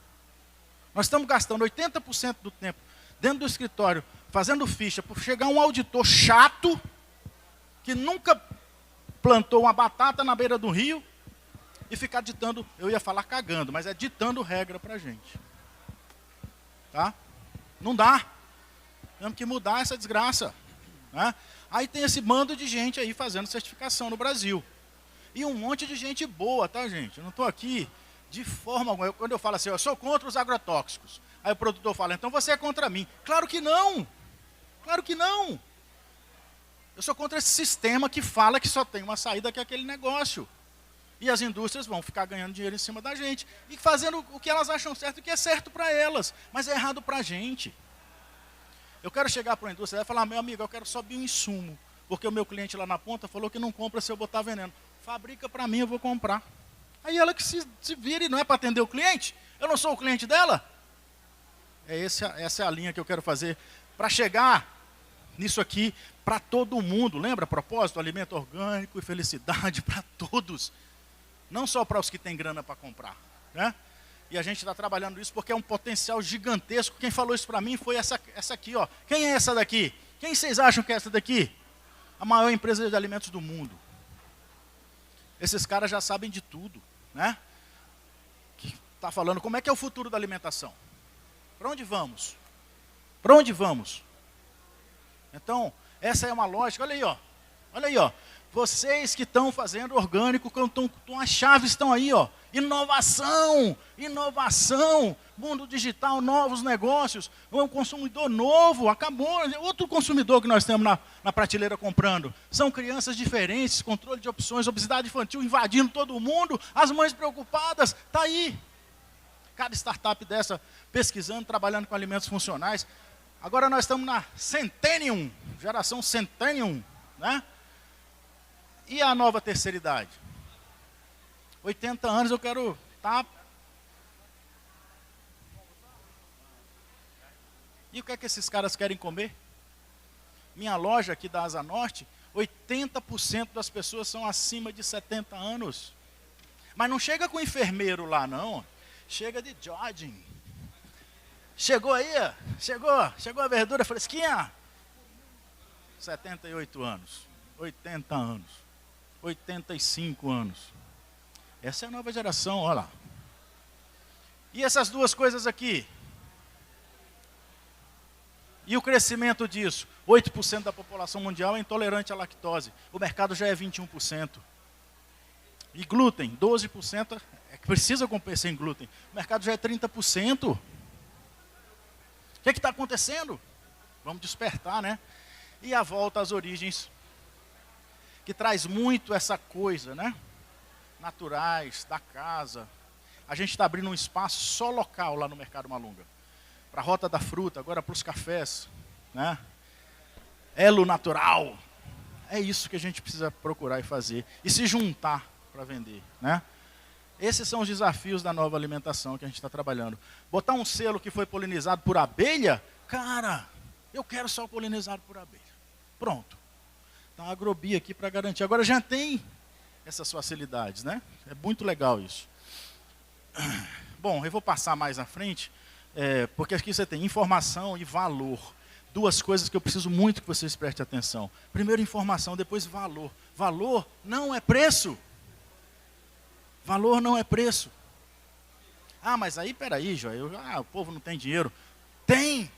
Nós estamos gastando 80% do tempo dentro do escritório fazendo ficha por chegar um auditor chato que nunca plantou uma batata na beira do rio e ficar ditando, eu ia falar cagando, mas é ditando regra para a gente. Tá? Não dá. Temos que mudar essa desgraça. Né? Aí tem esse bando de gente aí fazendo certificação no Brasil. E um monte de gente boa, tá, gente? Eu não estou aqui de forma alguma. Quando eu falo assim, eu sou contra os agrotóxicos. Aí o produtor fala, então você é contra mim. Claro que não. Claro que não. Eu sou contra esse sistema que fala que só tem uma saída, que é aquele negócio. E as indústrias vão ficar ganhando dinheiro em cima da gente. E fazendo o que elas acham certo, e o que é certo para elas. Mas é errado para a gente. Eu quero chegar para a indústria e falar, meu amigo, eu quero só bioinsumo. Porque o meu cliente lá na ponta falou que não compra se eu botar veneno. Fabrica para mim, eu vou comprar. Aí ela que se vire, não é para atender o cliente? Eu não sou o cliente dela? Essa é a linha que eu quero fazer. Para chegar nisso aqui, para todo mundo. Lembra, propósito, alimento orgânico e felicidade para todos. Não só para os que têm grana para comprar. Né? E a gente está trabalhando isso porque é um potencial gigantesco. Quem falou isso para mim foi essa aqui. Ó. Quem é essa daqui? Quem vocês acham que é essa daqui? A maior empresa de alimentos do mundo. Esses caras já sabem de tudo. Né? Que está falando como é que é o futuro da alimentação. Para onde vamos? Para onde vamos? Então, essa é uma lógica. Olha aí, ó. Olha aí, ó. Vocês que estão fazendo orgânico, as chaves estão aí, ó. Inovação, inovação, mundo digital, novos negócios, um consumidor novo, acabou, outro consumidor que nós temos na prateleira comprando. São crianças diferentes, controle de opções, obesidade infantil invadindo todo mundo, as mães preocupadas, está aí. Cada startup dessa pesquisando, trabalhando com alimentos funcionais. Agora nós estamos na Centennium, geração Centennium, né? E a nova terceira idade? 80 anos eu quero estar... E o que é que esses caras querem comer? Minha loja aqui da Asa Norte, 80% das pessoas são acima de 70 anos. Mas não chega com enfermeiro lá, não. Chega de jogging. Chegou aí? Chegou a verdura fresquinha? 78 anos, 80 anos, 85 anos. Essa é a nova geração, olha lá. E essas duas coisas aqui? E o crescimento disso? 8% da população mundial é intolerante à lactose. O mercado já é 21%. E glúten, 12%, precisa compensar em glúten. O mercado já é 30%. O que está acontecendo? Vamos despertar, né? E a volta às origens, que traz muito essa coisa, né? Naturais, da casa. A gente está abrindo um espaço só local lá no Mercado Malunga. Para a Rota da Fruta, agora para os cafés. Né? Elo natural. É isso que a gente precisa procurar e fazer. E se juntar para vender. Né? Esses são os desafios da nova alimentação que a gente está trabalhando. Botar um selo que foi polinizado por abelha, cara, eu quero só polinizado por abelha. Pronto. Então, agrobia aqui para garantir. Agora já tem essas facilidades, né? É muito legal isso. Bom, eu vou passar mais à frente, porque aqui você tem informação e valor. Duas coisas que eu preciso muito que vocês prestem atenção. Primeiro, informação, depois valor. Valor não é preço. Valor não é preço. Ah, mas aí, peraí, Joel, o povo não tem dinheiro. Tem!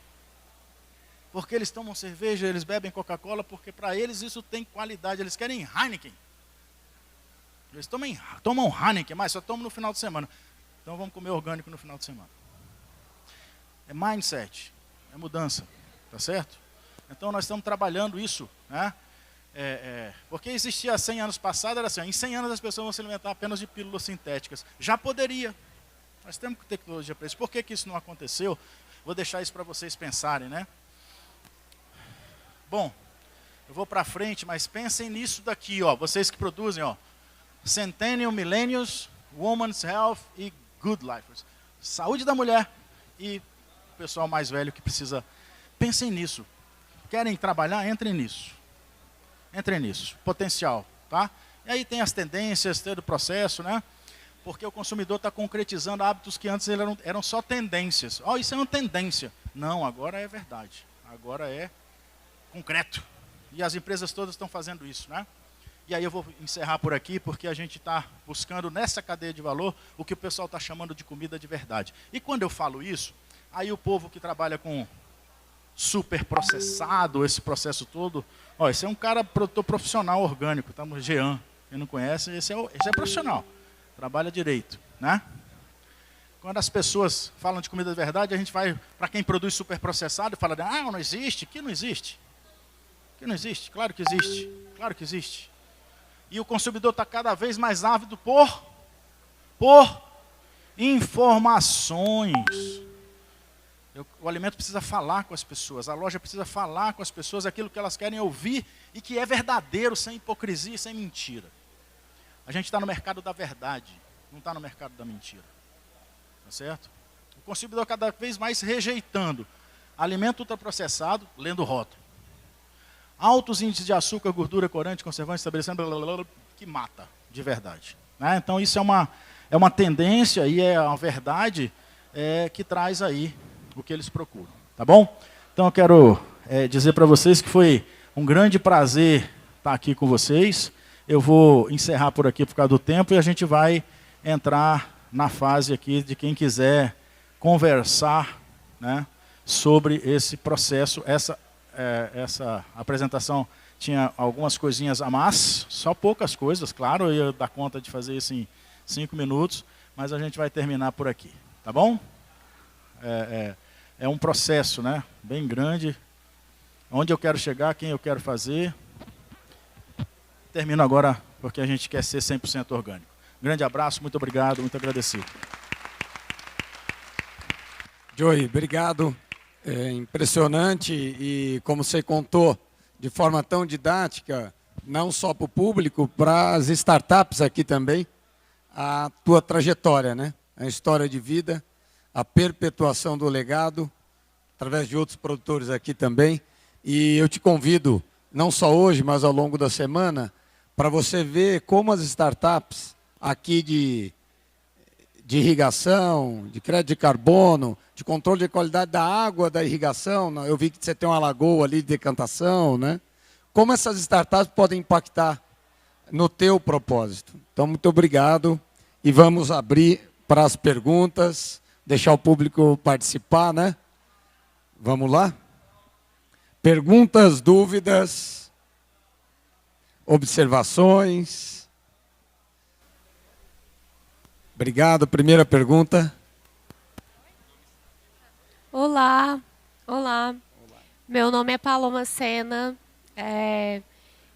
Porque eles tomam cerveja, eles bebem Coca-Cola, porque para eles isso tem qualidade. Eles querem Heineken. Eles tomam Heineken, mas só tomam no final de semana. Então vamos comer orgânico no final de semana. É mindset, é mudança, tá certo? Então nós estamos trabalhando isso, né? Porque existia há 100 anos passado, era assim, em 100 anos as pessoas vão se alimentar apenas de pílulas sintéticas. Já poderia. Nós temos tecnologia para isso. Por que isso não aconteceu? Vou deixar isso para vocês pensarem, né? Bom, eu vou para frente, mas pensem nisso daqui, ó. Vocês que produzem, ó. Centennial, Millennials, Women's Health e Good Lifers. saúde da mulher e o pessoal mais velho que precisa. Pensem nisso. Querem trabalhar? Entrem nisso. Entrem nisso. Potencial, tá? E aí tem as tendências, tem o processo, né? Porque o consumidor está concretizando hábitos que antes eram só tendências. Ó, isso é uma tendência. Não, agora é verdade. Agora é concreto. E as empresas todas estão fazendo isso, né? E aí eu vou encerrar por aqui, porque a gente está buscando nessa cadeia de valor o que o pessoal está chamando de comida de verdade. E quando eu falo isso, aí o povo que trabalha com super processado, esse processo todo, ó, esse é um cara produtor profissional orgânico, tá? No Jean, quem não conhece, esse é profissional, trabalha direito, né? Quando as pessoas falam de comida de verdade, a gente vai para quem produz super processado e fala, ah, não existe, que não existe. Que não existe, claro que existe, claro que existe. E o consumidor está cada vez mais ávido por informações. O alimento precisa falar com as pessoas, a loja precisa falar com as pessoas aquilo que elas querem ouvir e que é verdadeiro, sem hipocrisia e sem mentira. A gente está no mercado da verdade, não está no mercado da mentira. Tá certo? O consumidor cada vez mais rejeitando alimento ultraprocessado, lendo o rótulo. Altos índices de açúcar, gordura, corante, conservante, estabelecendo, que mata, de verdade. Né? Então isso é uma tendência e é uma verdade que traz aí o que eles procuram. Tá bom? Então eu quero dizer para vocês que foi um grande prazer estar aqui com vocês. Eu vou encerrar por aqui por causa do tempo e a gente vai entrar na fase aqui de quem quiser conversar, né, sobre esse processo. Essa apresentação tinha algumas coisinhas a mais, só poucas coisas, claro, eu ia dar conta de fazer isso em 5 minutos, mas a gente vai terminar por aqui, tá bom? É um processo, né, bem grande, onde eu quero chegar, quem eu quero fazer. Termino agora, porque a gente quer ser 100% orgânico. Grande abraço, muito obrigado, muito agradecido. Joey, obrigado. É impressionante e, como você contou, de forma tão didática, não só para o público, para as startups aqui também, a tua trajetória, né? A história de vida, a perpetuação do legado, através de outros produtores aqui também. E eu te convido, não só hoje, mas ao longo da semana, para você ver como as startups aqui de irrigação, de crédito de carbono, de controle de qualidade da água da irrigação, eu vi que você tem uma lagoa ali de decantação, né? Como essas startups podem impactar no teu propósito. Então, muito obrigado e vamos abrir para as perguntas, deixar o público participar, né? Vamos lá? Perguntas, dúvidas, observações. Obrigado. Primeira pergunta. Olá. Meu nome é Paloma Sena.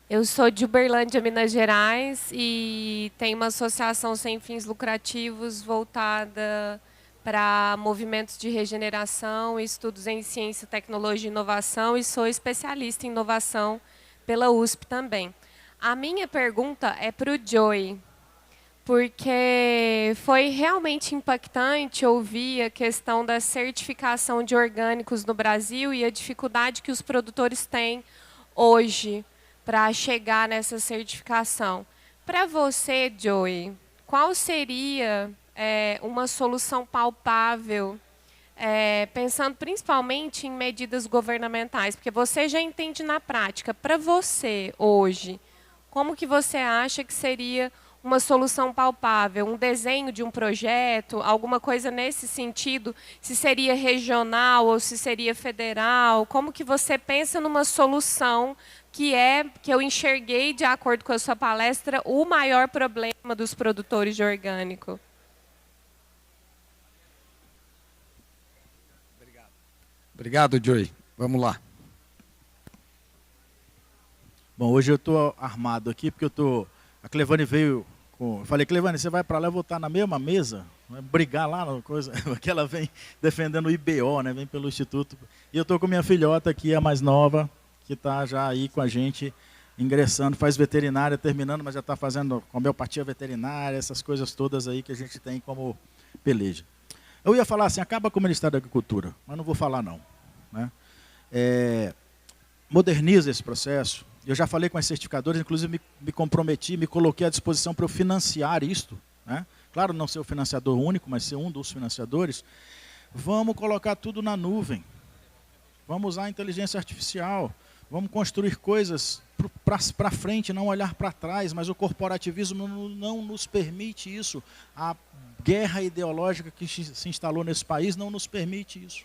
Eu sou de Uberlândia, Minas Gerais, e tenho uma associação sem fins lucrativos voltada para movimentos de regeneração, estudos em ciência, tecnologia e inovação, e sou especialista em inovação pela USP também. A minha pergunta é para o Joey, porque foi realmente impactante ouvir a questão da certificação de orgânicos no Brasil e a dificuldade que os produtores têm hoje para chegar nessa certificação. Para você, Joey, qual seria uma solução palpável, pensando principalmente em medidas governamentais? Porque você já entende na prática. Para você, hoje, como que você acha que seria uma solução palpável, um desenho de um projeto, alguma coisa nesse sentido, se seria regional ou se seria federal? Como que você pensa numa solução que eu enxerguei, de acordo com a sua palestra, o maior problema dos produtores de orgânico? Obrigado, Joey. Vamos lá. Bom, hoje eu estou armado aqui, porque a Clevane veio com... Eu falei, Clevane, você vai para lá, eu vou estar na mesma mesa, vai brigar lá, coisa, porque ela vem defendendo o IBO, né, vem pelo Instituto. E eu estou com minha filhota aqui, a mais nova, que está já aí com a gente, ingressando, faz veterinária, terminando, mas já está fazendo homeopatia veterinária, essas coisas todas aí que a gente tem como peleja. Eu ia falar assim, acaba com o Ministério da Agricultura, mas não vou falar não. Né? Moderniza esse processo. Eu já falei com as certificadoras, inclusive me comprometi, me coloquei à disposição para eu financiar isto. Né? Claro, não ser o financiador único, mas ser um dos financiadores. Vamos colocar tudo na nuvem. Vamos usar a inteligência artificial. Vamos construir coisas para frente, não olhar para trás, mas o corporativismo não nos permite isso. A guerra ideológica que se instalou nesse país não nos permite isso.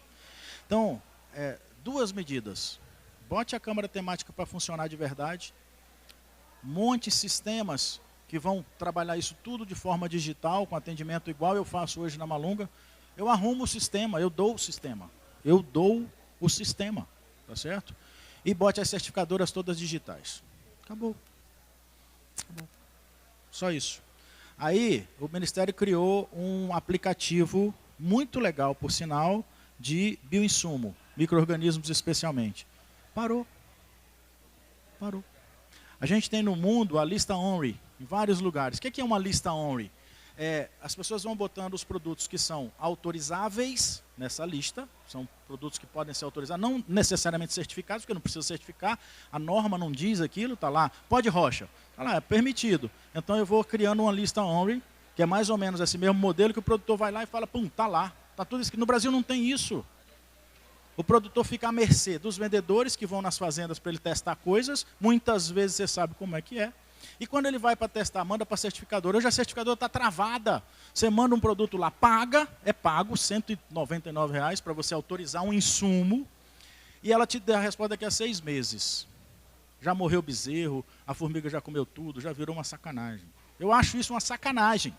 Então, duas medidas. Bote a Câmara Temática para funcionar de verdade. Monte sistemas que vão trabalhar isso tudo de forma digital, com atendimento igual eu faço hoje na Malunga. Eu arrumo o sistema, eu dou o sistema. Eu dou o sistema, tá certo? E bote as certificadoras todas digitais. Acabou. Acabou. Só isso. Aí, o Ministério criou um aplicativo muito legal, por sinal, de bioinsumo, micro-organismos especialmente. Parou. Parou. A gente tem no mundo a lista ONRI, em vários lugares. O que é uma lista ONRI? As pessoas vão botando os produtos que são autorizáveis nessa lista, são produtos que podem ser autorizados, não necessariamente certificados, porque não precisa certificar, a norma não diz aquilo, está lá, pó de rocha, está lá, é permitido. Então eu vou criando uma lista ONRI, que é mais ou menos esse mesmo modelo, que o produtor vai lá e fala, pum, está lá, está tudo isso. No Brasil não tem isso. O produtor fica à mercê dos vendedores que vão nas fazendas para ele testar coisas, muitas vezes você sabe como é que é. E quando ele vai para testar, manda para a certificadora. Hoje a certificadora está travada. Você manda um produto lá, paga, é pago, R$ 199 para você autorizar um insumo, e ela te dá a resposta daqui a 6 meses. Já morreu o bezerro, a formiga já comeu tudo, já virou uma sacanagem. Eu acho isso uma sacanagem.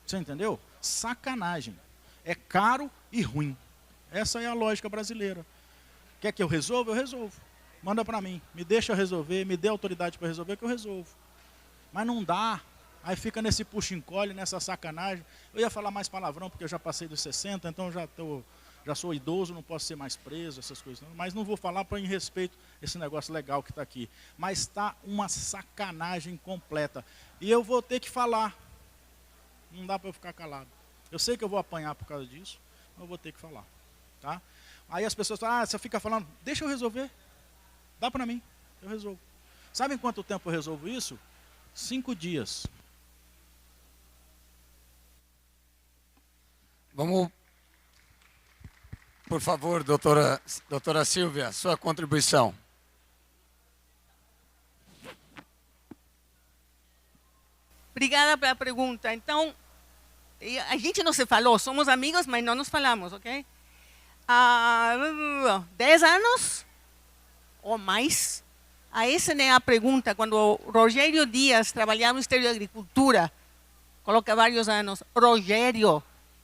Você entendeu? Sacanagem. É caro e ruim. Essa é a lógica brasileira. Quer que eu resolva? Eu resolvo. Manda para mim. Me deixa resolver, me dê autoridade para resolver que eu resolvo. Mas não dá. Aí fica nesse puxa-encolhe, nessa sacanagem. Eu ia falar mais palavrão, porque eu já passei dos 60, então já sou idoso, não posso ser mais preso, essas coisas. Não. Mas não vou falar para em respeito a esse negócio legal que está aqui. Mas está uma sacanagem completa. E eu vou ter que falar. Não dá para eu ficar calado. Eu sei que eu vou apanhar por causa disso, mas eu vou ter que falar. Tá? Aí as pessoas falam, você fica falando, deixa eu resolver. Dá para mim, eu resolvo. Sabe em quanto tempo eu resolvo isso? 5 dias. Vamos, por favor, doutora Silvia, sua contribuição. Obrigada pela pergunta. Então, a gente não se falou, somos amigos, mas não nos falamos, ok? Há 10 anos ou mais, essa é a pergunta. Quando o Rogério Dias trabalhava no Ministério da Agricultura, coloca vários anos, Rogério,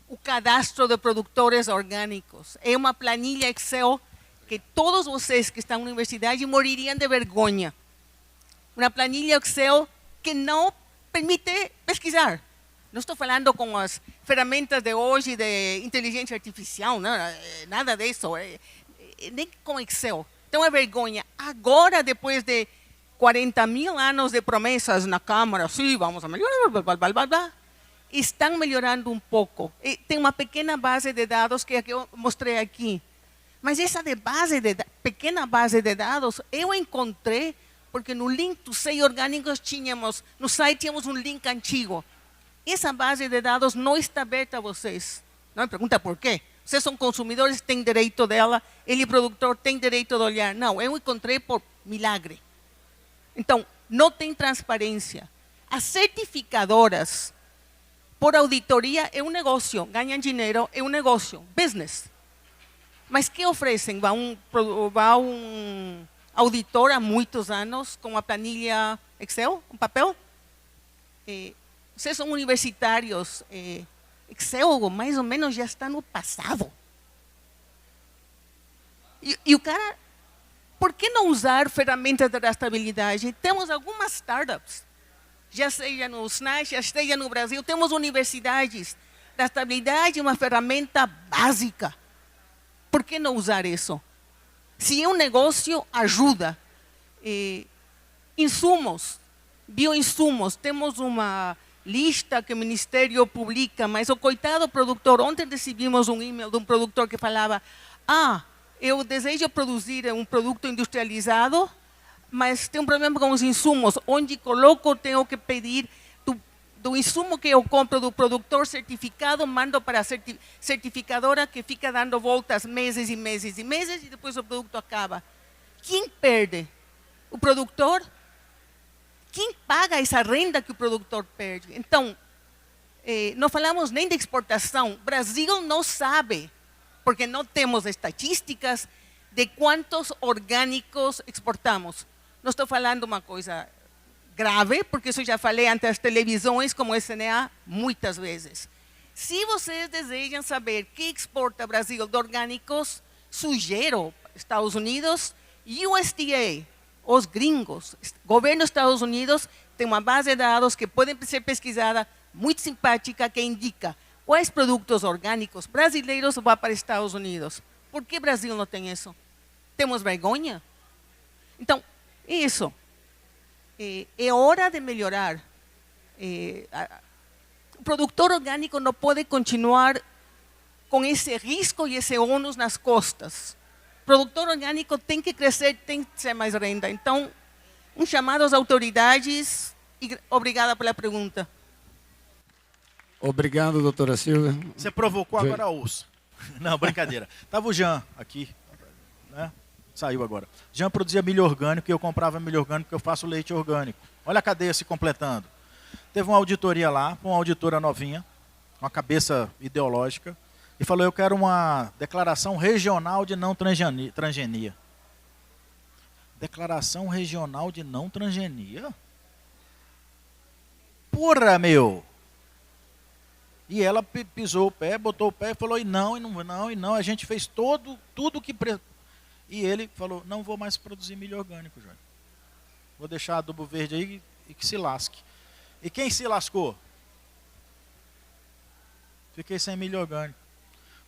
o cadastro de produtores orgânicos, é uma planilha Excel que todos vocês que estão na universidade morreriam de vergonha. Uma planilha Excel que não permite pesquisar. Não estou falando com as ferramentas de hoje de inteligência artificial, não, nada disso, nem com Excel. Então é vergonha. Agora, depois de 40.000 anos de promessas na Câmara, sim, vamos a melhorar, blá, blá, blá, blá, estão melhorando um pouco. E tem uma pequena base de dados que eu mostrei aqui. Mas essa pequena base de dados eu encontrei porque no link do SEI Orgânicos no site tínhamos um link antigo. Essa base de dados não está aberta a vocês. Não me pergunta por quê. Vocês são consumidores, têm direito dela, ele, produtor, tem direito de olhar. Não, eu encontrei por milagre. Então, não tem transparência. As certificadoras, por auditoria, é um negócio. Ganham dinheiro, é um negócio. Business. Mas que oferecem? Vai um auditor há muitos anos com uma planilha Excel, um papel? Vocês são universitários, Excel mais ou menos já está no passado. E o cara, por que não usar ferramentas de rastreabilidade? Temos algumas startups, já seja no SNAS, já seja no Brasil, temos universidades. Rastreabilidade é uma ferramenta básica. Por que não usar isso? Se é um negócio, ajuda. Insumos, bioinsumos, temos uma lista que o Ministério publica, mas o coitado produtor, ontem recebimos um e-mail de um produtor que falava, eu desejo produzir um produto industrializado, mas tem um problema com os insumos, onde coloco, tenho que pedir do insumo que eu compro do produtor certificado, mando para a certificadora que fica dando voltas meses e meses e meses e depois o produto acaba. Quem perde? O produtor? Quem paga essa renda que o produtor perde? Então, não falamos nem de exportação. O Brasil não sabe, porque não temos estatísticas de quantos orgânicos exportamos. Não estou falando uma coisa grave, porque isso já falei ante as televisões como SNA muitas vezes. Se vocês desejam saber que exporta o Brasil de orgânicos, sugiro Estados Unidos, USDA, os gringos, governo dos Estados Unidos tem uma base de dados que pode ser pesquisada, muito simpática, que indica quais produtos orgânicos brasileiros vão para os Estados Unidos. Por que o Brasil não tem isso? Temos vergonha? Então, isso. É hora de melhorar. O produtor orgânico não pode continuar com esse risco e esse ônus nas costas. O produtor orgânico tem que crescer, tem que ter mais renda. Então, um chamado às autoridades e obrigada pela pergunta. Obrigado, doutora Silvia. Você provocou, agora ouça. Não, brincadeira. Estava o Jean aqui, né? Saiu agora. Jean produzia milho orgânico e eu comprava milho orgânico porque eu faço leite orgânico. Olha a cadeia se completando. Teve uma auditoria lá, uma auditora novinha, uma cabeça ideológica, e falou, eu quero uma declaração regional de não transgenia. Declaração regional de não transgenia? Porra, meu! E ela pisou o pé, botou o pé e falou, e não, a gente fez tudo que... E ele falou, não vou mais produzir milho orgânico, Jorge. Vou deixar adubo verde aí e que se lasque. E quem se lascou? Fiquei sem milho orgânico.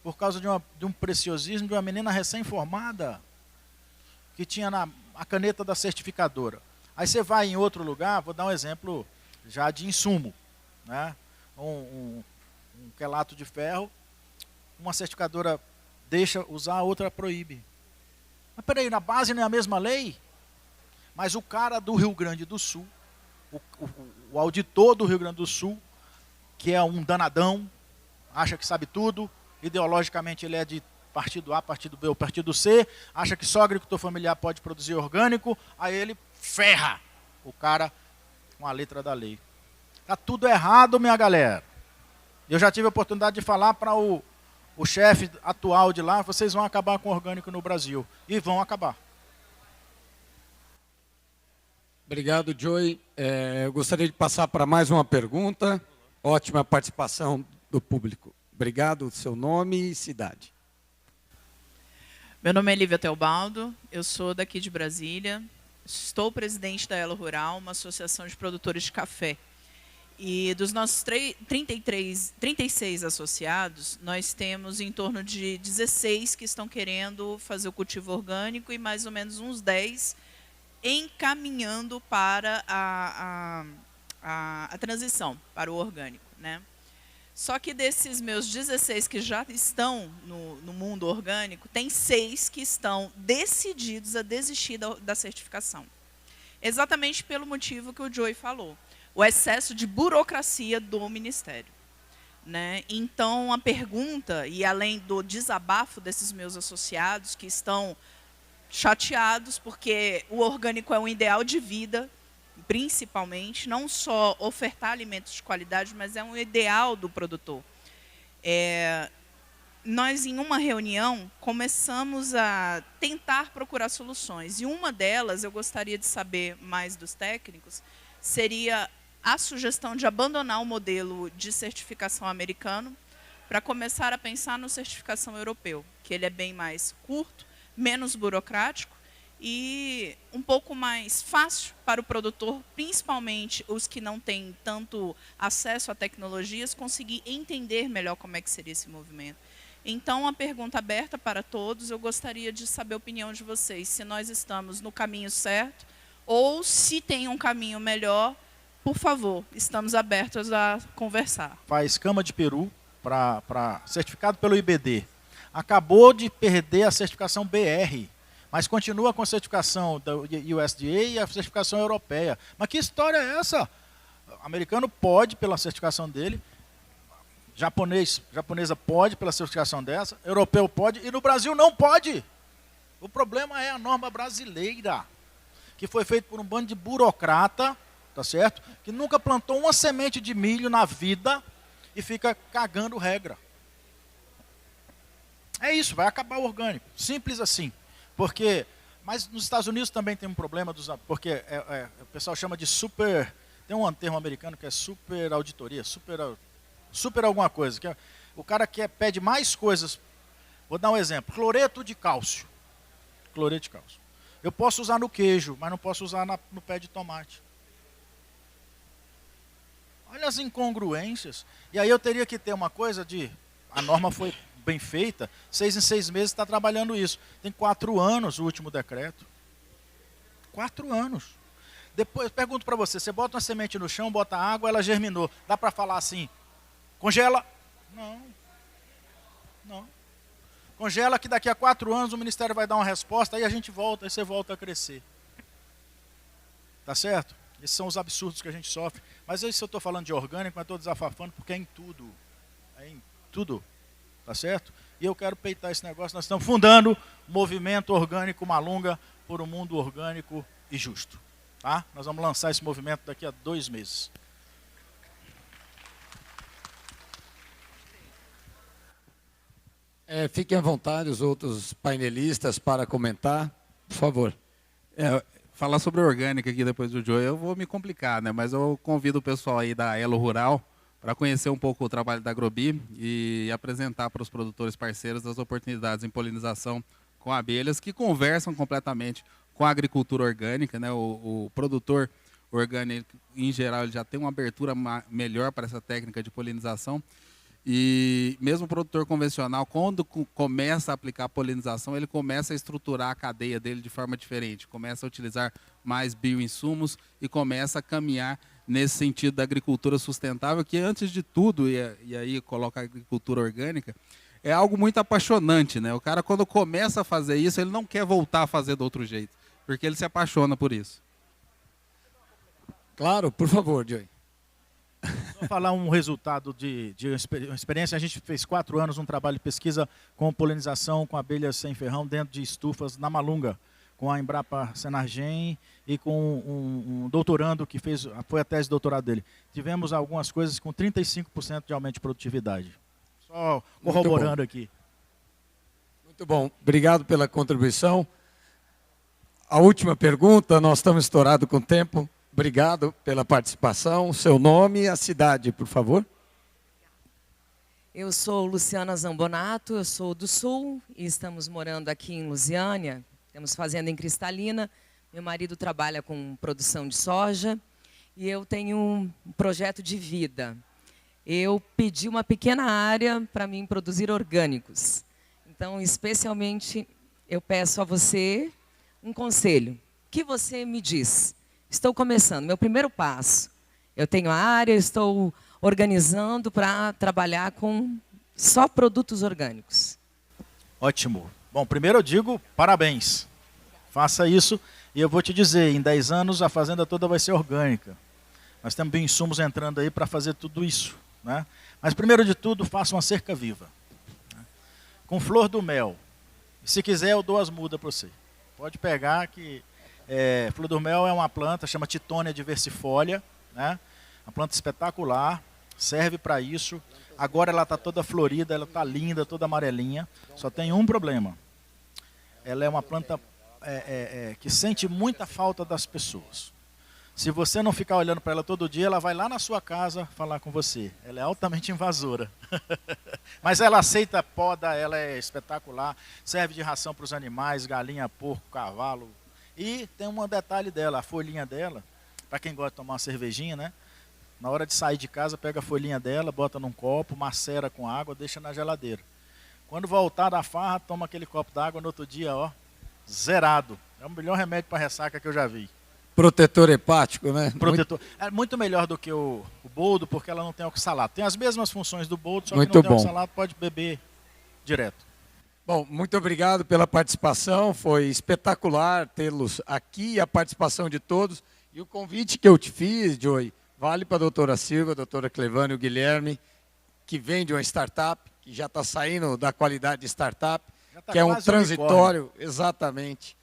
Por causa de um preciosismo de uma menina recém-formada que tinha a caneta da certificadora. Aí você vai em outro lugar, vou dar um exemplo já de insumo, né? Um quelato de ferro, uma certificadora deixa usar, a outra proíbe. Mas peraí, na base não é a mesma lei? Mas o cara do Rio Grande do Sul, o auditor do Rio Grande do Sul, que é um danadão, acha que sabe tudo, ideologicamente ele é de partido A, partido B ou partido C, acha que só agricultor familiar pode produzir orgânico, aí ele ferra o cara com a letra da lei. Está tudo errado, minha galera. Eu já tive a oportunidade de falar para o chefe atual de lá, vocês vão acabar com o orgânico no Brasil. E vão acabar. Obrigado, Joey. Eu gostaria de passar para mais uma pergunta. Ótima participação do público. Obrigado, seu nome e cidade. Meu nome é Lívia Teobaldo, eu sou daqui de Brasília. Estou presidente da Elo Rural, uma associação de produtores de café. E dos nossos 36 associados, nós temos em torno de 16 que estão querendo fazer o cultivo orgânico e mais ou menos uns 10 encaminhando para a transição para o orgânico, né? Só que desses meus 16 que já estão no mundo orgânico, tem 6 que estão decididos a desistir da certificação. Exatamente pelo motivo que o Joey falou. O excesso de burocracia do Ministério, né? Então, a pergunta, e além do desabafo desses meus associados que estão chateados, porque o orgânico é um ideal de vida, principalmente, não só ofertar alimentos de qualidade, mas é um ideal do produtor. Nós, em uma reunião, começamos a tentar procurar soluções, e uma delas, eu gostaria de saber mais dos técnicos, seria a sugestão de abandonar o modelo de certificação americano para começar a pensar no certificação europeu, que ele é bem mais curto, menos burocrático e um pouco mais fácil para o produtor, principalmente os que não têm tanto acesso a tecnologias, conseguir entender melhor como é que seria esse movimento. Então, a pergunta aberta para todos, eu gostaria de saber a opinião de vocês, se nós estamos no caminho certo ou se tem um caminho melhor por favor, estamos abertos a conversar. Faz cama de peru, certificado pelo IBD. Acabou de perder a certificação BR, mas continua com a certificação da USDA e a certificação europeia. Mas que história é essa? O americano pode, pela certificação dele, japonesa pode, pela certificação dessa, europeu pode, e no Brasil não pode. O problema é a norma brasileira, que foi feita por um bando de burocrata, tá certo? Que nunca plantou uma semente de milho na vida e fica cagando regra. É isso, vai acabar o orgânico. Simples assim. Mas nos Estados Unidos também tem um problema, porque o pessoal chama de super... Tem um termo americano que é super auditoria, super alguma coisa. Que o cara pede mais coisas. Vou dar um exemplo. Cloreto de cálcio. Cloreto de cálcio. Eu posso usar no queijo, mas não posso usar no pé de tomate. Olha as incongruências. E aí eu teria que ter uma coisa de... A norma foi bem feita, 6 em 6 meses está trabalhando isso. Tem 4 anos o último decreto. 4 anos. Depois, pergunto para você, você bota uma semente no chão, bota água, ela germinou. Dá para falar assim, congela? Não. Congela que daqui a 4 anos o Ministério vai dar uma resposta, aí a gente volta, aí você volta a crescer. Tá certo? Esses são os absurdos que a gente sofre. Mas isso eu estou falando de orgânico, mas estou desafafando porque é em tudo. É em tudo. Tá certo? E eu quero peitar esse negócio. Nós estamos fundando o movimento orgânico Malunga por um mundo orgânico e justo. Tá? Nós vamos lançar esse movimento daqui a 2 meses. Fiquem à vontade os outros painelistas para comentar, por favor. Falar sobre orgânica aqui depois do Joe, eu vou me complicar, né? Mas eu convido o pessoal aí da Elo Rural para conhecer um pouco o trabalho da Agrobi e apresentar para os produtores parceiros as oportunidades em polinização com abelhas que conversam completamente com a agricultura orgânica, né? O produtor orgânico, em geral, ele já tem uma abertura melhor para essa técnica de polinização. E mesmo o produtor convencional, quando começa a aplicar a polinização, ele começa a estruturar a cadeia dele de forma diferente, começa a utilizar mais bioinsumos e começa a caminhar nesse sentido da agricultura sustentável, que antes de tudo, e aí coloca a agricultura orgânica, é algo muito apaixonante, né? O cara, quando começa a fazer isso, ele não quer voltar a fazer do outro jeito, porque ele se apaixona por isso. Claro, por favor, Joey. Vou falar um resultado de uma experiência. A gente fez 4 anos um trabalho de pesquisa com polinização com abelhas sem ferrão dentro de estufas na Malunga, com a Embrapa Senargem e com um doutorando que foi a tese de doutorado dele. Tivemos algumas coisas com 35% de aumento de produtividade. Só corroborando aqui. Muito bom. Obrigado pela contribuição. A última pergunta, nós estamos estourados com o tempo. Obrigado pela participação. Seu nome e a cidade, por favor. Eu sou Luciana Zambonato, eu sou do Sul e estamos morando aqui em Lusiânia. Temos fazenda em Cristalina. Meu marido trabalha com produção de soja e eu tenho um projeto de vida. Eu pedi uma pequena área para mim produzir orgânicos. Então, especialmente, eu peço a você um conselho. O que você me diz? Estou começando, meu primeiro passo. Eu tenho a área, estou organizando para trabalhar com só produtos orgânicos. Ótimo. Bom, primeiro eu digo parabéns. Faça isso e eu vou te dizer, em 10 anos a fazenda toda vai ser orgânica. Nós temos bioinsumos entrando aí para fazer tudo isso, né? Mas primeiro de tudo, faça uma cerca viva, né? Com flor do mel. E se quiser eu dou as mudas para você. Pode pegar que... flor do mel é uma planta, chama Titônia diversifolia, né? Uma planta espetacular, serve para isso. Agora ela está toda florida, ela está linda, toda amarelinha. Só tem um problema. Ela é uma planta que sente muita falta das pessoas. Se você não ficar olhando para ela todo dia, ela vai lá na sua casa falar com você. Ela é altamente invasora. Mas ela aceita poda, ela é espetacular. Serve de ração para os animais, galinha, porco, cavalo. E tem um detalhe dela, a folhinha dela, para quem gosta de tomar uma cervejinha, né? Na hora de sair de casa, pega a folhinha dela, bota num copo, macera com água, deixa na geladeira. Quando voltar da farra, toma aquele copo d'água, no outro dia, ó, zerado. É o melhor remédio para ressaca que eu já vi. Protetor hepático, né? Protetor. É muito melhor do que o boldo, porque ela não tem oxalato. Tem as mesmas funções do boldo, só que Muito não tem bom. oxalato, pode beber direto. Bom, muito obrigado pela participação, foi espetacular tê-los aqui, a participação de todos. E o convite que eu te fiz, Joey, vale para a doutora Silva, a doutora Clevane e o Guilherme, que vem de uma startup, que já está saindo da qualidade de startup, Tá que é um quase transitório, exatamente,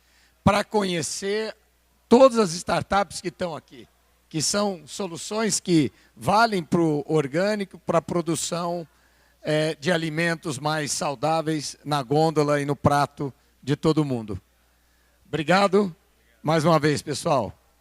para conhecer todas as startups que estão aqui, que são soluções que valem para o orgânico, para a produção de alimentos mais saudáveis na gôndola e no prato de todo mundo. Obrigado mais uma vez, pessoal.